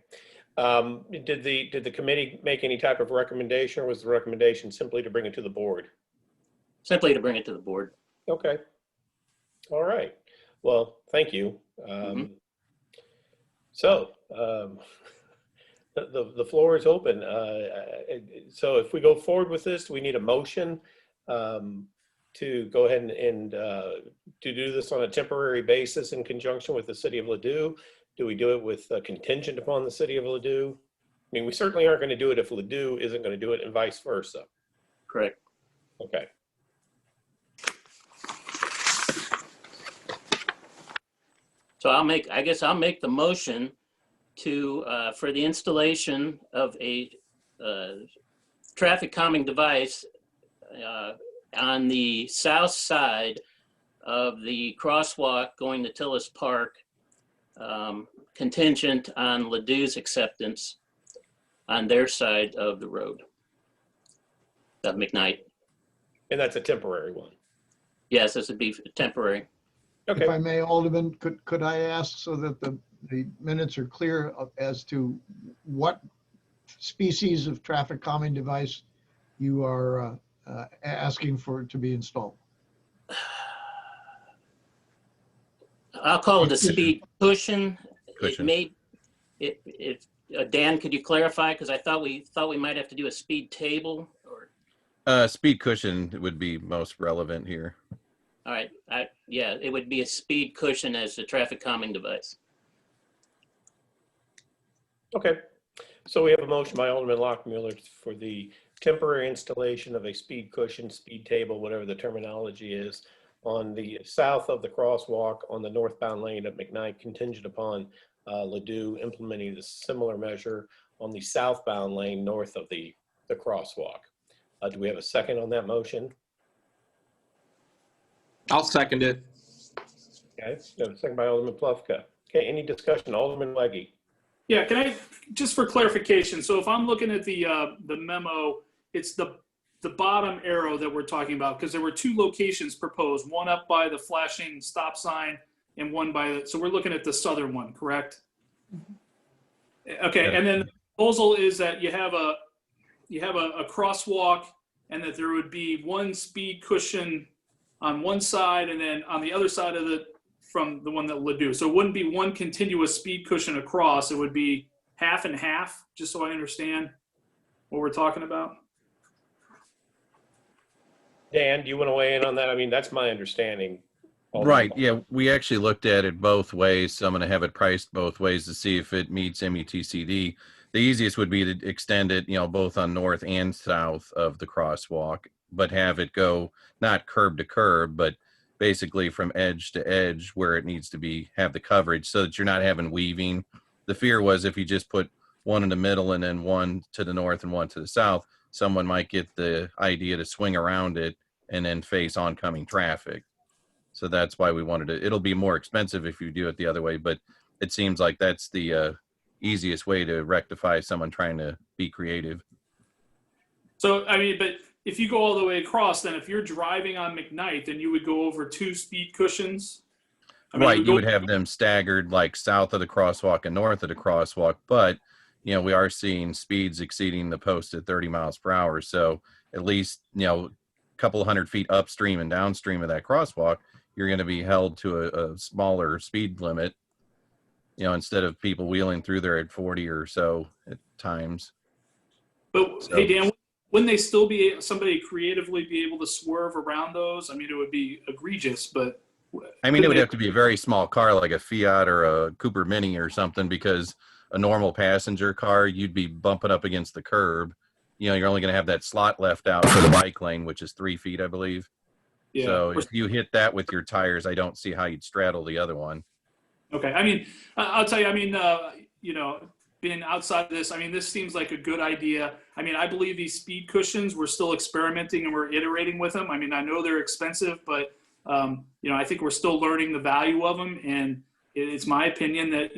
Did the committee make any type of recommendation, or was the recommendation simply to bring it to the board? Simply to bring it to the board. Okay. All right. Well, thank you. So the floor is open. So if we go forward with this, we need a motion to go ahead and to do this on a temporary basis in conjunction with the city of Ladue. Do we do it with contingent upon the city of Ladue? I mean, we certainly aren't going to do it if Ladue isn't going to do it, and vice versa. Correct. Okay. So I guess I'll make the motion for the installation of a traffic calming device on the south side of the crosswalk going to Tillis Park, contingent on Ladou's acceptance on their side of the road of McKnight. And that's a temporary one. Yes, this would be temporary. Okay. If I may, Alderman, could I ask so that the minutes are clear as to what species of traffic calming device you are asking for to be installed? I'll call it a speed cushion. Cushion. Dan, could you clarify? Because I thought we might have to do a speed table. Speed cushion would be most relevant here. All right, yeah, it would be a speed cushion as the traffic calming device. Okay. So we have a motion by Alderman Lockmuller for the temporary installation of a speed cushion, speed table, whatever the terminology is, on the south of the crosswalk on the northbound lane of McKnight, contingent upon Ladou implementing the similar measure on the southbound lane north of the crosswalk. Do we have a second on that motion? I'll second it. Okay, so second by Alderman Plufka. Okay, any discussion? Alderman Legge. Yeah, can I, just for clarification, so if I'm looking at the memo, it's the bottom arrow that we're talking about, because there were two locations proposed, one up by the flashing stop sign and one by the, so we're looking at the southern one, correct? Okay, and then the proposal is that you have a crosswalk and that there would be one speed cushion on one side and then on the other side of from the one that Ladou. So it wouldn't be one continuous speed cushion across. It would be half and half, just so I understand what we're talking about. Dan, do you want to weigh in on that? I mean, that's my understanding. Right. Yeah, we actually looked at it both ways. So I'm going to have it priced both ways to see if it meets METCD. The easiest would be to extend it, both on north and south of the crosswalk, but have it go not curb to curb, but basically from edge to edge where it needs to be, have the coverage so that you're not having weaving. The fear was if you just put one in the middle and then one to the north and one to the south, someone might get the idea to swing around it and then face oncoming traffic. So that's why we wanted it. It'll be more expensive if you do it the other way, but it seems like that's the easiest way to rectify someone trying to be creative. So, I mean, but if you go all the way across, then if you're driving on McKnight, then you would go over two speed cushions. Right, you would have them staggered like south of the crosswalk and north of the crosswalk, but we are seeing speeds exceeding the posted 30 miles per hour. So at least, a couple hundred feet upstream and downstream of that crosswalk, you're going to be held to a smaller speed limit, instead of people wheeling through there at 40 or so at times. But hey, Dan, wouldn't they still somebody creatively be able to swerve around those? I mean, it would be egregious, but. I mean, it would have to be a very small car, like a Fiat or a Cooper Mini or something, because a normal passenger car, you'd be bumping up against the curb. You're only going to have that slot left out for the bike lane, which is 3 feet, I believe. Yeah. So if you hit that with your tires, I don't see how you'd straddle the other one. Okay. I mean, I'll tell you, I mean, being outside of this, I mean, this seems like a good idea. I mean, I believe these speed cushions, we're still experimenting and we're iterating with them. I mean, I know they're expensive, but, I think we're still learning the value of them. And it's my opinion that,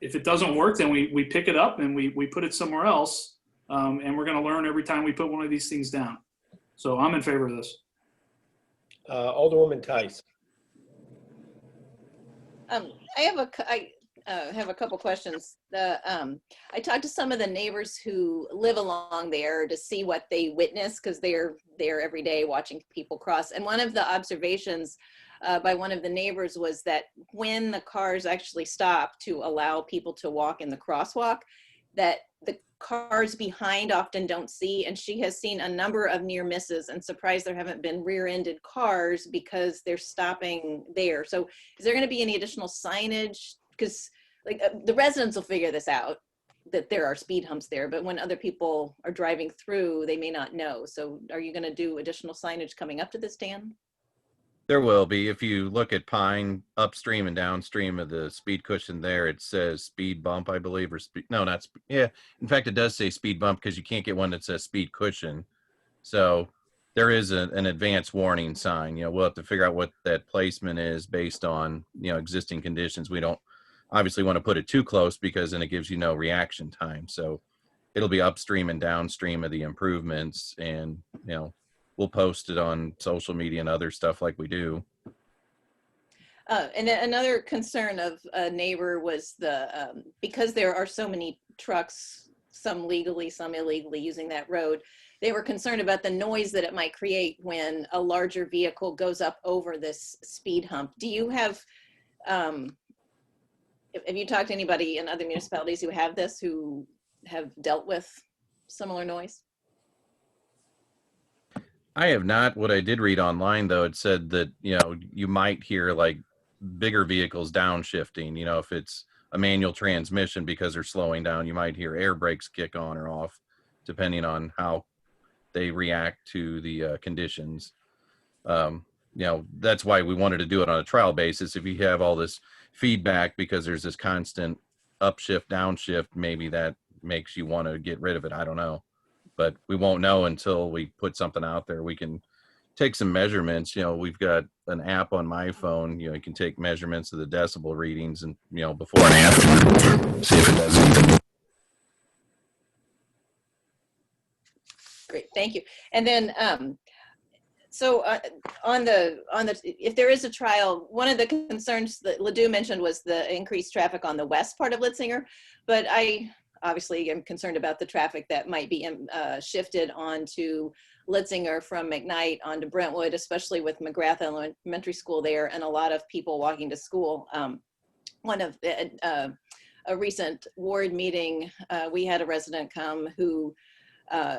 if it doesn't work, then we pick it up and we put it somewhere else. And we're going to learn every time we put one of these things down. So I'm in favor of this. Alderwoman Tice. I have a couple questions. I talked to some of the neighbors who live along there to see what they witness, because they're there every day watching people cross. And one of the observations by one of the neighbors was that when the cars actually stop to allow people to walk in the crosswalk, that the cars behind often don't see, and she has seen a number of near misses and surprised there haven't been rear-ended cars because they're stopping there. So is there going to be any additional signage? Because the residents will figure this out, that there are speed humps there, but when other people are driving through, they may not know. So are you going to do additional signage coming up to this, Dan? There will be. If you look at Pine, upstream and downstream of the speed cushion there, it says speed bump, I believe, or speed, no, not, yeah. In fact, it does say speed bump because you can't get one that says speed cushion. So there is an advanced warning sign. We'll have to figure out what that placement is based on, existing conditions. We don't obviously want to put it too close because then it gives you no reaction time. So it'll be upstream and downstream of the improvements, and, we'll post it on social media and other stuff like we do. And another concern of a neighbor was because there are so many trucks, some legally, some illegally using that road, they were concerned about the noise that it might create when a larger vehicle goes up over this speed hump. Do you have you talked to anybody in other municipalities who have this, who have dealt with similar noise? I have not. What I did read online, though, it said that, you might hear like bigger vehicles downshifting, if it's a manual transmission because they're slowing down, you might hear air brakes kick on or off, depending on how they react to the conditions. That's why we wanted to do it on a trial basis. If you have all this feedback because there's this constant upshift, downshift, maybe that makes you want to get rid of it. I don't know. But we won't know until we put something out there. We can take some measurements. We've got an app on my phone. You can take measurements of the decibel readings and, before and after, see if it does anything. Great, thank you. And then, if there is a trial, one of the concerns that Ledoux mentioned was the increased traffic on the west part of Litzinger, but I obviously am concerned about the traffic that might be shifted onto Litzinger from McKnight onto Brentwood, especially with McGrath Elementary School there and a lot of people walking to school. One of a recent ward meeting, we had a resident come who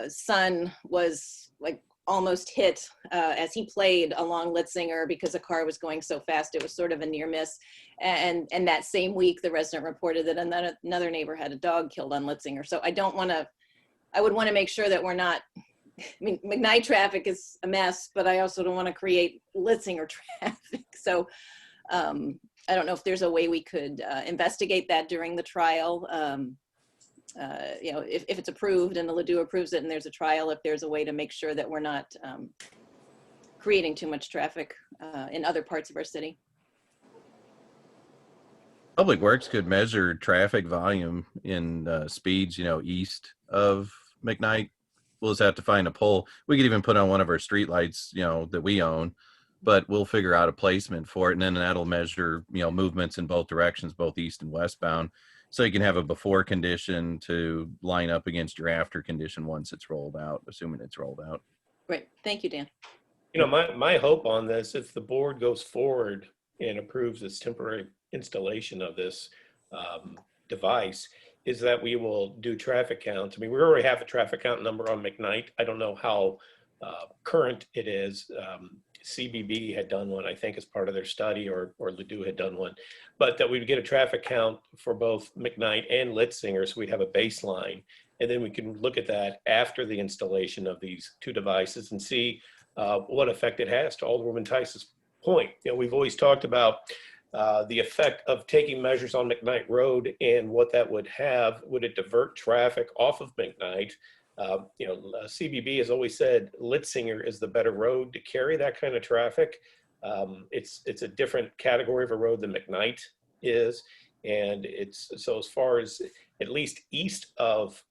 son was like almost hit as he played along Litzinger because a car was going so fast. It was sort of a near miss. And that same week, the resident reported that another neighbor had a dog killed on Litzinger. So I would want to make sure that we're not, McKnight traffic is a mess, but I also don't want to create Litzinger traffic. So I don't know if there's a way we could investigate that during the trial. If it's approved and the Ledoux approves it and there's a trial, if there's a way to make sure that we're not creating too much traffic in other parts of our city. Public Works could measure traffic volume in speeds, east of McKnight. We'll just have to find a pole. We could even put on one of our streetlights, that we own, but we'll figure out a placement for it. And then that'll measure, movements in both directions, both east and westbound. So you can have a before condition to line up against your after condition once it's rolled out, assuming it's rolled out. Great, thank you, Dan. My hope on this, if the board goes forward and approves this temporary installation of this device, is that we will do traffic counts. We already have a traffic count number on McKnight. I don't know how current it is. CBB had done one, I think, as part of their study, or Ledoux had done one, but that we'd get a traffic count for both McKnight and Litzinger, so we'd have a baseline, and then we can look at that after the installation of these two devices and see what effect it has. To Alderwoman Tice's point, we've always talked about the effect of taking measures on McKnight Road and what that would have. Would it divert traffic off of McKnight? CBB has always said Litzinger is the better road to carry that kind of traffic. It's a different category of a road than McKnight is, and so as far as at least east of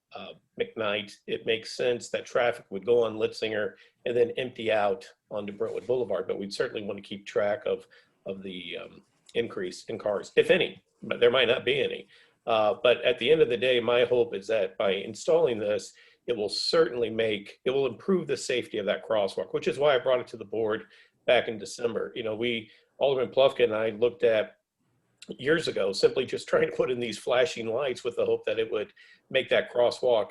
McKnight, it makes sense that traffic would go on Litzinger and then empty out onto Brentwood Boulevard. But we'd certainly want to keep track of the increase in cars, if any, but there might not be any. But at the end of the day, my hope is that by installing this, it will improve the safety of that crosswalk, which is why I brought it to the board back in December. Alderman Plufka and I looked at years ago, simply just trying to put in these flashing lights with the hope that it would make that crosswalk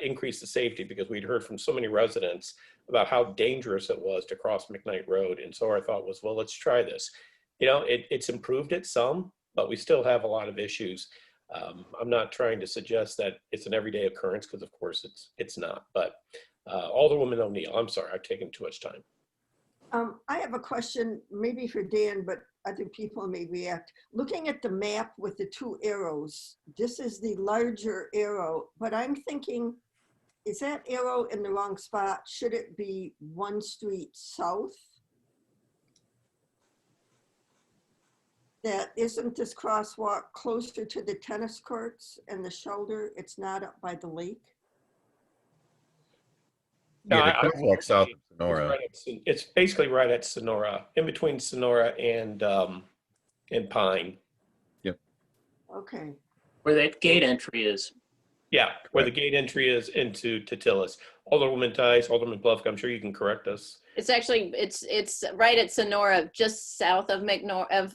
increase the safety, because we'd heard from so many residents about how dangerous it was to cross McKnight Road. And so our thought was, well, let's try this. It's improved it some, but we still have a lot of issues. I'm not trying to suggest that it's an everyday occurrence, because of course it's not. But Alderwoman O'Neill, I'm sorry, I've taken too much time. I have a question maybe for Dan, but other people may react. Looking at the map with the two arrows, this is the larger arrow, but I'm thinking, is that arrow in the wrong spot? Should it be one street south? That isn't this crosswalk closer to the tennis courts and the shoulder? It's not up by the lake? No, Yeah, the crosswalk south of it's, Sonora. right it's basically right at Sonora, in between Sonora and Pine. Yep. Okay. Where that gate entry is. Yeah, where the gate entry is into Tatilis. Alderwoman Tice, Alderman Bluff, I'm sure you can correct us. It's actually, it's right at Sonora, just south of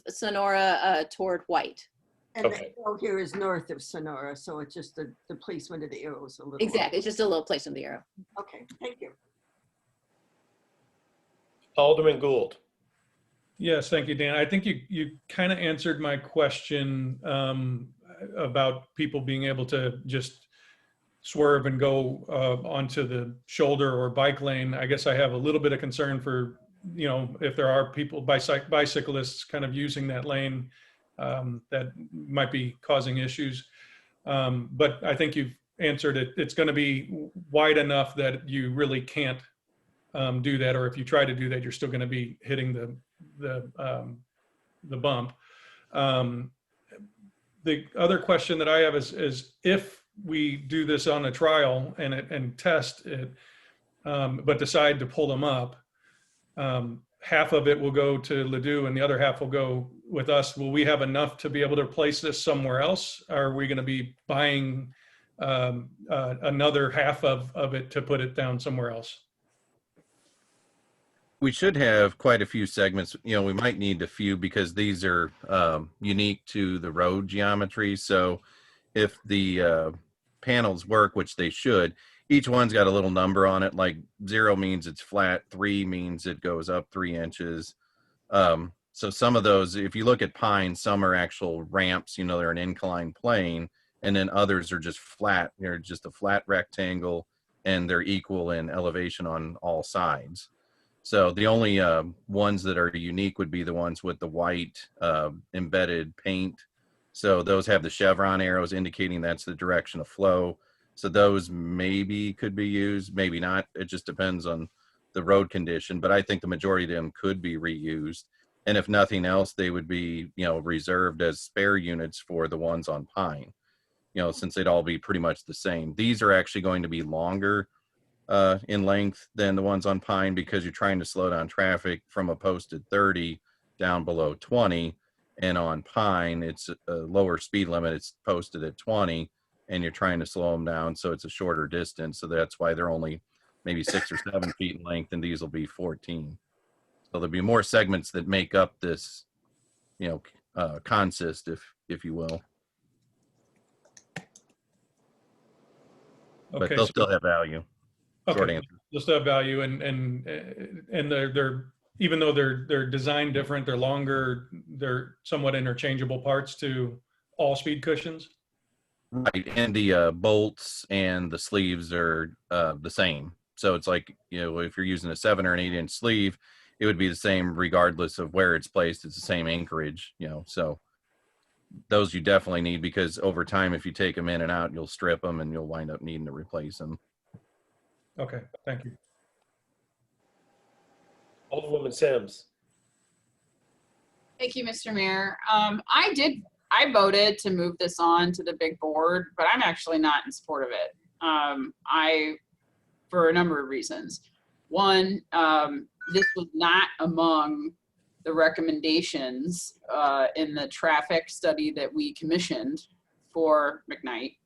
Sonora toward White. And the arrow here is north of Sonora, so it's just the placement of the arrows a little. Exactly, it's just a little placement of the arrow. Okay, thank you. Alderman Gould. Yes, thank you, Dan. I think you kind of answered my question about people being able to just swerve and go onto the shoulder or bike lane. I guess I have a little bit of concern for, if there are people, bicyclists kind of using that lane that might be causing issues. But I think you've answered it. It's going to be wide enough that you really can't do that, or if you try to do that, you're still going to be hitting the bump. The other question that I have is if we do this on a trial and test it, but decide to pull them up, half of it will go to Ladue and the other half will go with us. Will we have enough to be able to place this somewhere else? Or are we going to be buying another half of it to put it down somewhere else? We should have quite a few segments. We might need a few because these are unique to the road geometry. So if the panels work, which they should, each one's got a little number on it. Like 0 means it's flat, 3 means it goes up 3 inches. So some of those, if you look at Pine, some are actual ramps, they're an inclined plane, and then others are just flat. They're just a flat rectangle, and they're equal in elevation on all sides. So the only ones that are unique would be the ones with the white embedded paint. So those have the chevron arrows indicating that's the direction of flow. So those maybe could be used, maybe not. It just depends on the road condition. But I think the majority of them could be reused. And if nothing else, they would be, reserved as spare units for the ones on Pine, since they'd all be pretty much the same. These are actually going to be longer in length than the ones on Pine because you're trying to slow down traffic from a posted 30 down below 20. And on Pine, it's a lower speed limit. It's posted at 20 and you're trying to slow them down. So it's a shorter distance. So that's why they're only maybe 6 or 7 feet in length and these will be 14. So there'll be more segments that make up this, consist, if you will. But Okay, they'll so- still have value. Short Okay, answer. they'll still have value, and they're even though they're designed different, they're longer, they're somewhat interchangeable parts to all speed cushions. Right, and the bolts and the sleeves are the same. So it's like, if you're using a 7 or an 8 inch sleeve, it would be the same regardless of where it's placed. It's the same anchorage, so those you definitely need because over time, if you take them in and out, you'll strip them and you'll wind up needing to replace them. Okay, thank you. Alderwoman Sims. Thank you, Mr. Mayor. I voted to move this on to the big board, but I'm actually not in support of it. For a number of reasons. One, this was not among the recommendations in the traffic study that we commissioned for McKnight.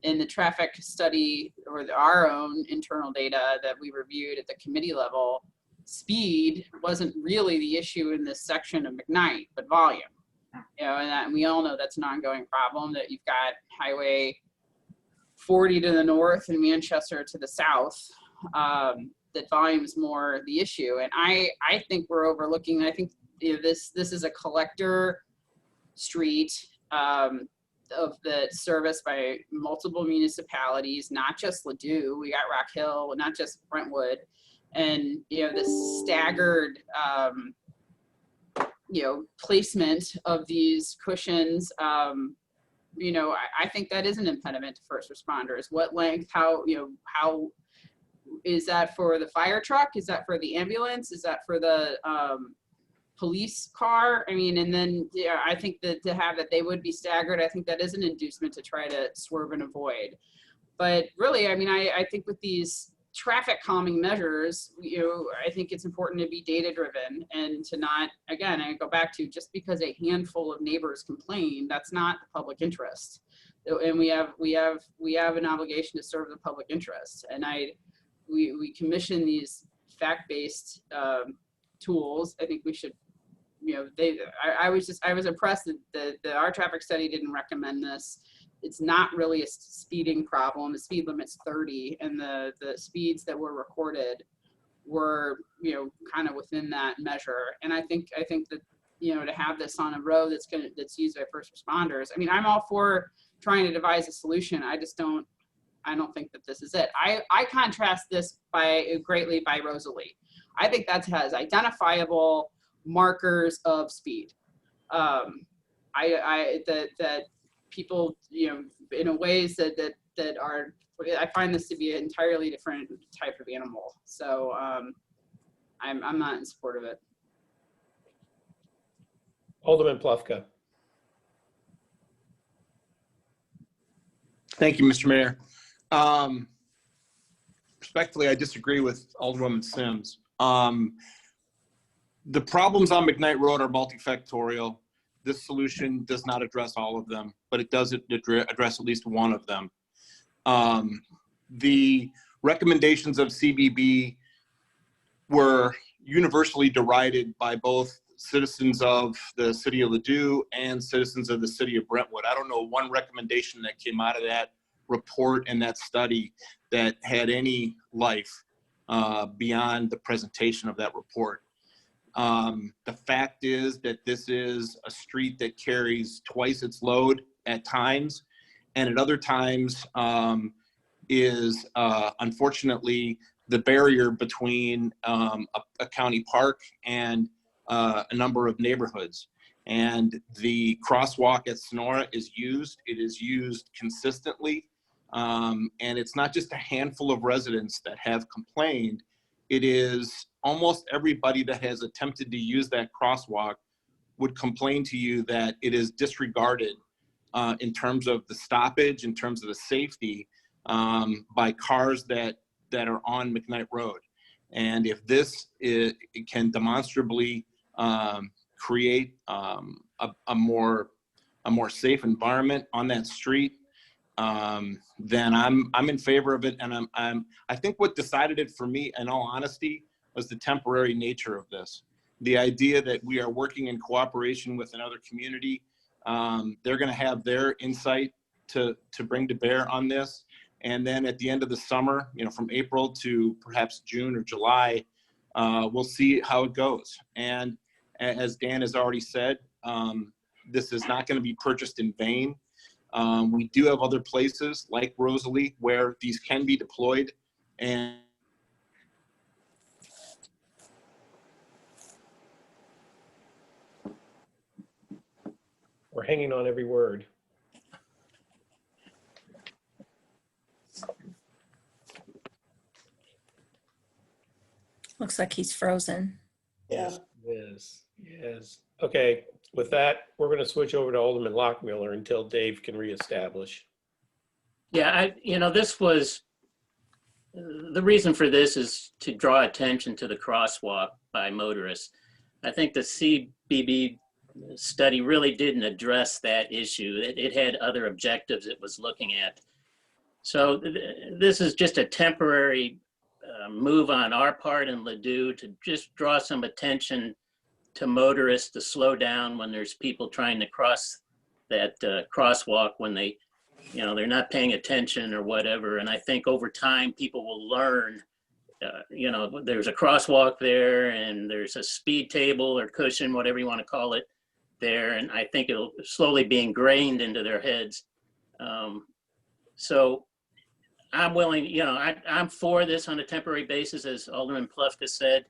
In the traffic study or our own internal data that we reviewed at the committee level, speed wasn't really the issue in this section of McKnight, but volume. And we all know that's an ongoing problem, that you've got Highway 40 to the north and Manchester to the south, that volume is more the issue. And I think we're overlooking, I think this is a collector street of the service by multiple municipalities, not just Ladue. We got Rock Hill, not just Brentwood. And, this staggered, placement of these cushions, I think that is an impediment to first responders. What length, how is that for the fire truck? Is that for the ambulance? Is that for the police car? I mean, and then I think that to have that they would be staggered, I think that is an inducement to try to swerve and avoid. But really, I mean, I think with these traffic calming measures, I think it's important to be data driven and to not, again, I go back to just because a handful of neighbors complain, that's not the public interest. And we have an obligation to serve the public interest. And we commission these fact-based tools. I think we should, I was impressed that our traffic study didn't recommend this. It's not really a speeding problem. The speed limit's 30, and the speeds that were recorded were, kind of within that measure. And I think that, to have this on a road that's used by first responders. I mean, I'm all for trying to devise a solution. I don't think that this is it. I contrast this greatly by Rosalie. I think that has identifiable markers of speed. That people, in a ways that are, I find this to be an entirely different type of animal. So I'm not in support of it. Alderman Plufka. Thank you, Mr. Mayor. Respectfully, I disagree with Alderwoman Sims. The problems on McKnight Road are multifactorial. This solution does not address all of them, but it does address at least one of them. The recommendations of CBB were universally derided by both citizens of the city of Ladue and citizens of the city of Brentwood. I don't know one recommendation that came out of that report and that study that had any life beyond the presentation of that report. The fact is that this is a street that carries twice its load at times, and at other times is unfortunately the barrier between a county park and a number of neighborhoods. And the crosswalk at Sonora is used. It is used consistently. And it's not just a handful of residents that have complained. It is almost everybody that has attempted to use that crosswalk would complain to you that it is disregarded in terms of the stoppage, in terms of the safety by cars that are on McKnight Road. And if this can demonstrably create a more safe environment on that street, then I'm in favor of it. And I think what decided it for me, in all honesty, was the temporary nature of this. The idea that we are working in cooperation with another community. They're going to have their insight to bring to bear on this. And then at the end of the summer, from April to perhaps June or July, we'll see how it goes. And as Dan has already said, this is not going to be purchased in vain. We do have other places like Rosalie where these can be deployed. And We're hanging on every word. Looks like he's frozen. Yes, yes. Okay, with that, we're going to switch over to Alderman Lockmiller until Dave can reestablish. Yeah, this was, the reason for this is to draw attention to the crosswalk by motorists. I think the CBB study really didn't address that issue. It had other objectives it was looking at. So this is just a temporary move on our part in Ladue to just draw some attention to motorists to slow down when there's people trying to cross that crosswalk when they're not paying attention or whatever. And I think over time people will learn, there's a crosswalk there and there's a speed table or cushion, whatever you want to call it there. And I think it'll slowly be ingrained into their heads. So I'm willing, you know, I'm for this on a temporary basis, as Alderman Plufka said.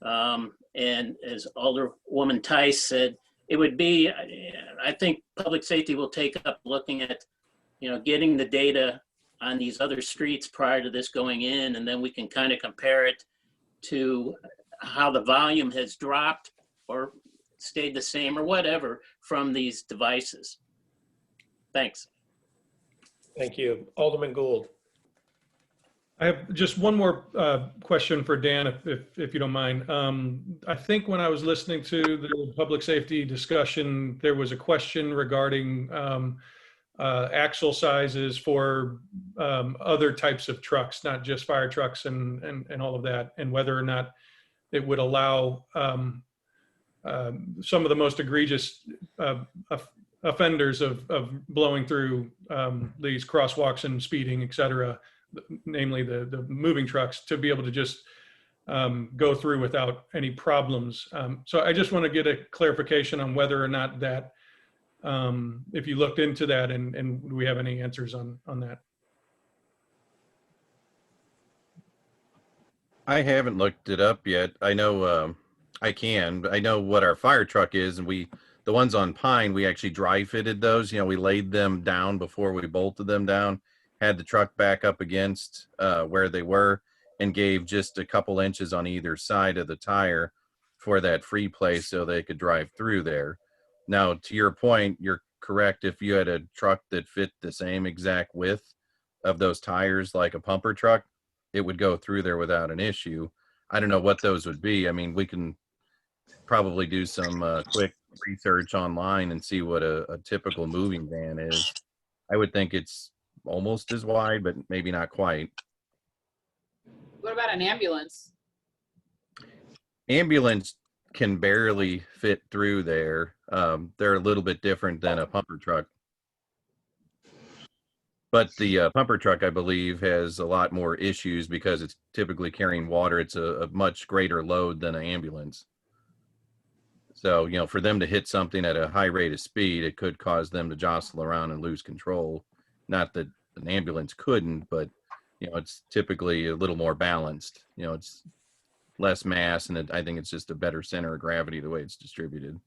And as Alderwoman Tice said, it would be, I think public safety will take up looking at, you know, getting the data on these other streets prior to this going in, and then we can kind of compare it to how the volume has dropped or stayed the same or whatever from these devices. Thanks. Thank you. Alderman Gould. I have just one more question for Dan, if you don't mind. I think when I was listening to the public safety discussion, there was a question regarding axle sizes for other types of trucks, not just fire trucks and all of that, and whether or not it would allow some of the most egregious offenders of blowing through these crosswalks and speeding, et cetera, namely the moving trucks, to be able to just go through without any problems. So I just want to get a clarification on whether or not that, if you looked into that, and do we have any answers on that? I haven't looked it up yet. I know I can. I know what our fire truck is, and the ones on Pine, we actually dry fitted those. You know, we laid them down before we bolted them down, had the truck back up against where they were, and gave just a couple inches on either side of the tire for that free place so they could drive through there. Now, to your point, you're correct. If you had a truck that fit the same exact width of those tires, like a pumper truck, it would go through there without an issue. I don't know what those would be. I mean, we can probably do some quick research online and see what a typical moving van is. I would think it's almost as wide, but maybe not quite. What about an ambulance? Ambulance can barely fit through there. They're a little bit different than a pumper truck. But the pumper truck, I believe, has a lot more issues because it's typically carrying water. It's a much greater load than an ambulance. So, you know, for them to hit something at a high rate of speed, it could cause them to jostle around and lose control. Not that an ambulance couldn't, but, you know, it's typically a little more balanced. You know, it's less mass, and I think it's just a better center of gravity the way it's distributed.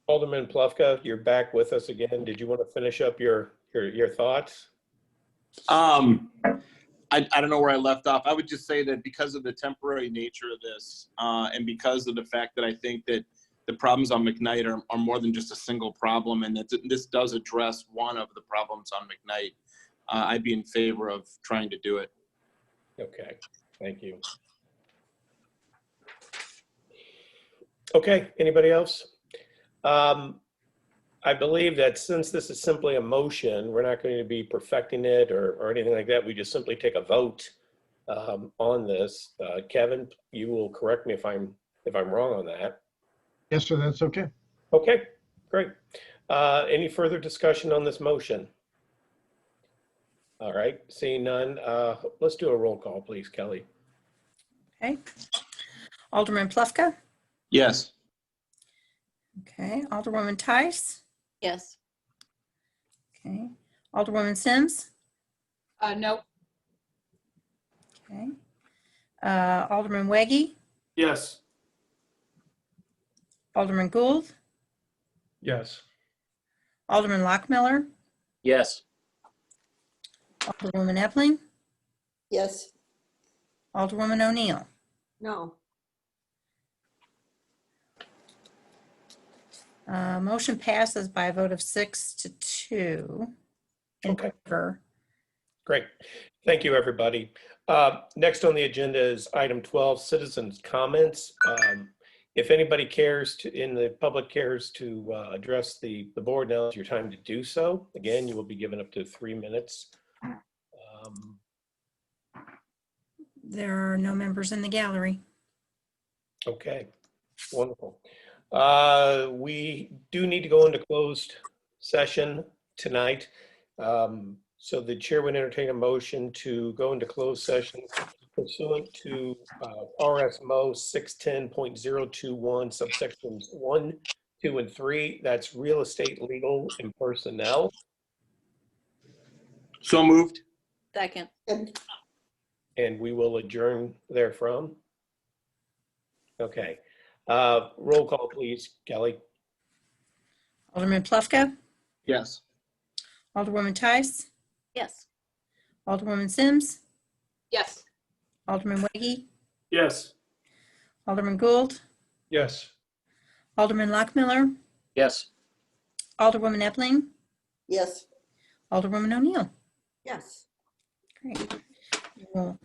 Alderman Plufka, you're back with us again. Did you want to finish up your thoughts? I don't know where I left off. I would just say that because of the temporary nature of this, and because of the fact that I think that the problems on McKnight are more than just a single problem, and that this does address one of the problems on McKnight, I'd be in favor of trying to do it. Okay, thank you. Okay, anybody else? I believe that since this is simply a motion, we're not going to be perfecting it or anything like that. We just simply take a vote on this. Kevin, you will correct me if I'm wrong on that. Yes, sir, that's okay. Okay, great. Any further discussion on this motion? All right, seeing none, let's do a roll call, please, Kelly. Okay. Alderman Plufka? Yes. Okay. Alderwoman Tice? Yes. Okay. Alderwoman Sims? No. Okay. Alderman Weggie? Yes. Alderman Gould? Yes. Alderman Lockmiller? Yes. Alderwoman Epling? Yes. Alderwoman O'Neill? No. Motion passes by a vote of 6-2 in favor. Great. Thank you, everybody. Next on the agenda is item 12, citizens' comments. If anybody cares to, in the public cares to address the board, now is your time to do so. Again, you will be given up to 3 minutes. There are no members in the gallery. Okay, wonderful. We do need to go into closed session tonight. So the chair would entertain a motion to go into closed session pursuant to RSMO 610.021 subsections 1, 2, and 3. That's real estate, legal, and personnel. So moved. Second. And we will adjourn therefrom. Okay. Roll call, please, Kelly. Alderman Plufka, Yes. Alderwoman Tice, Yes. Alderwoman Sims, Yes. Alderman Weggie, Yes. Alderman Gould, Yes. Alderman Lockmiller, Yes. Alderwoman Ebling, Yes. Alderwoman O'Neill. Yes. Great. We will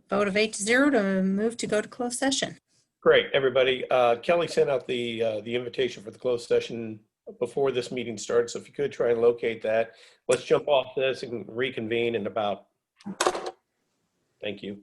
vote of 8-0 to move to go to closed session. Great, everybody. Kelly sent out the invitation for the closed session before this meeting started. So if you could try and locate that, let's jump off this and reconvene in about. Thank you.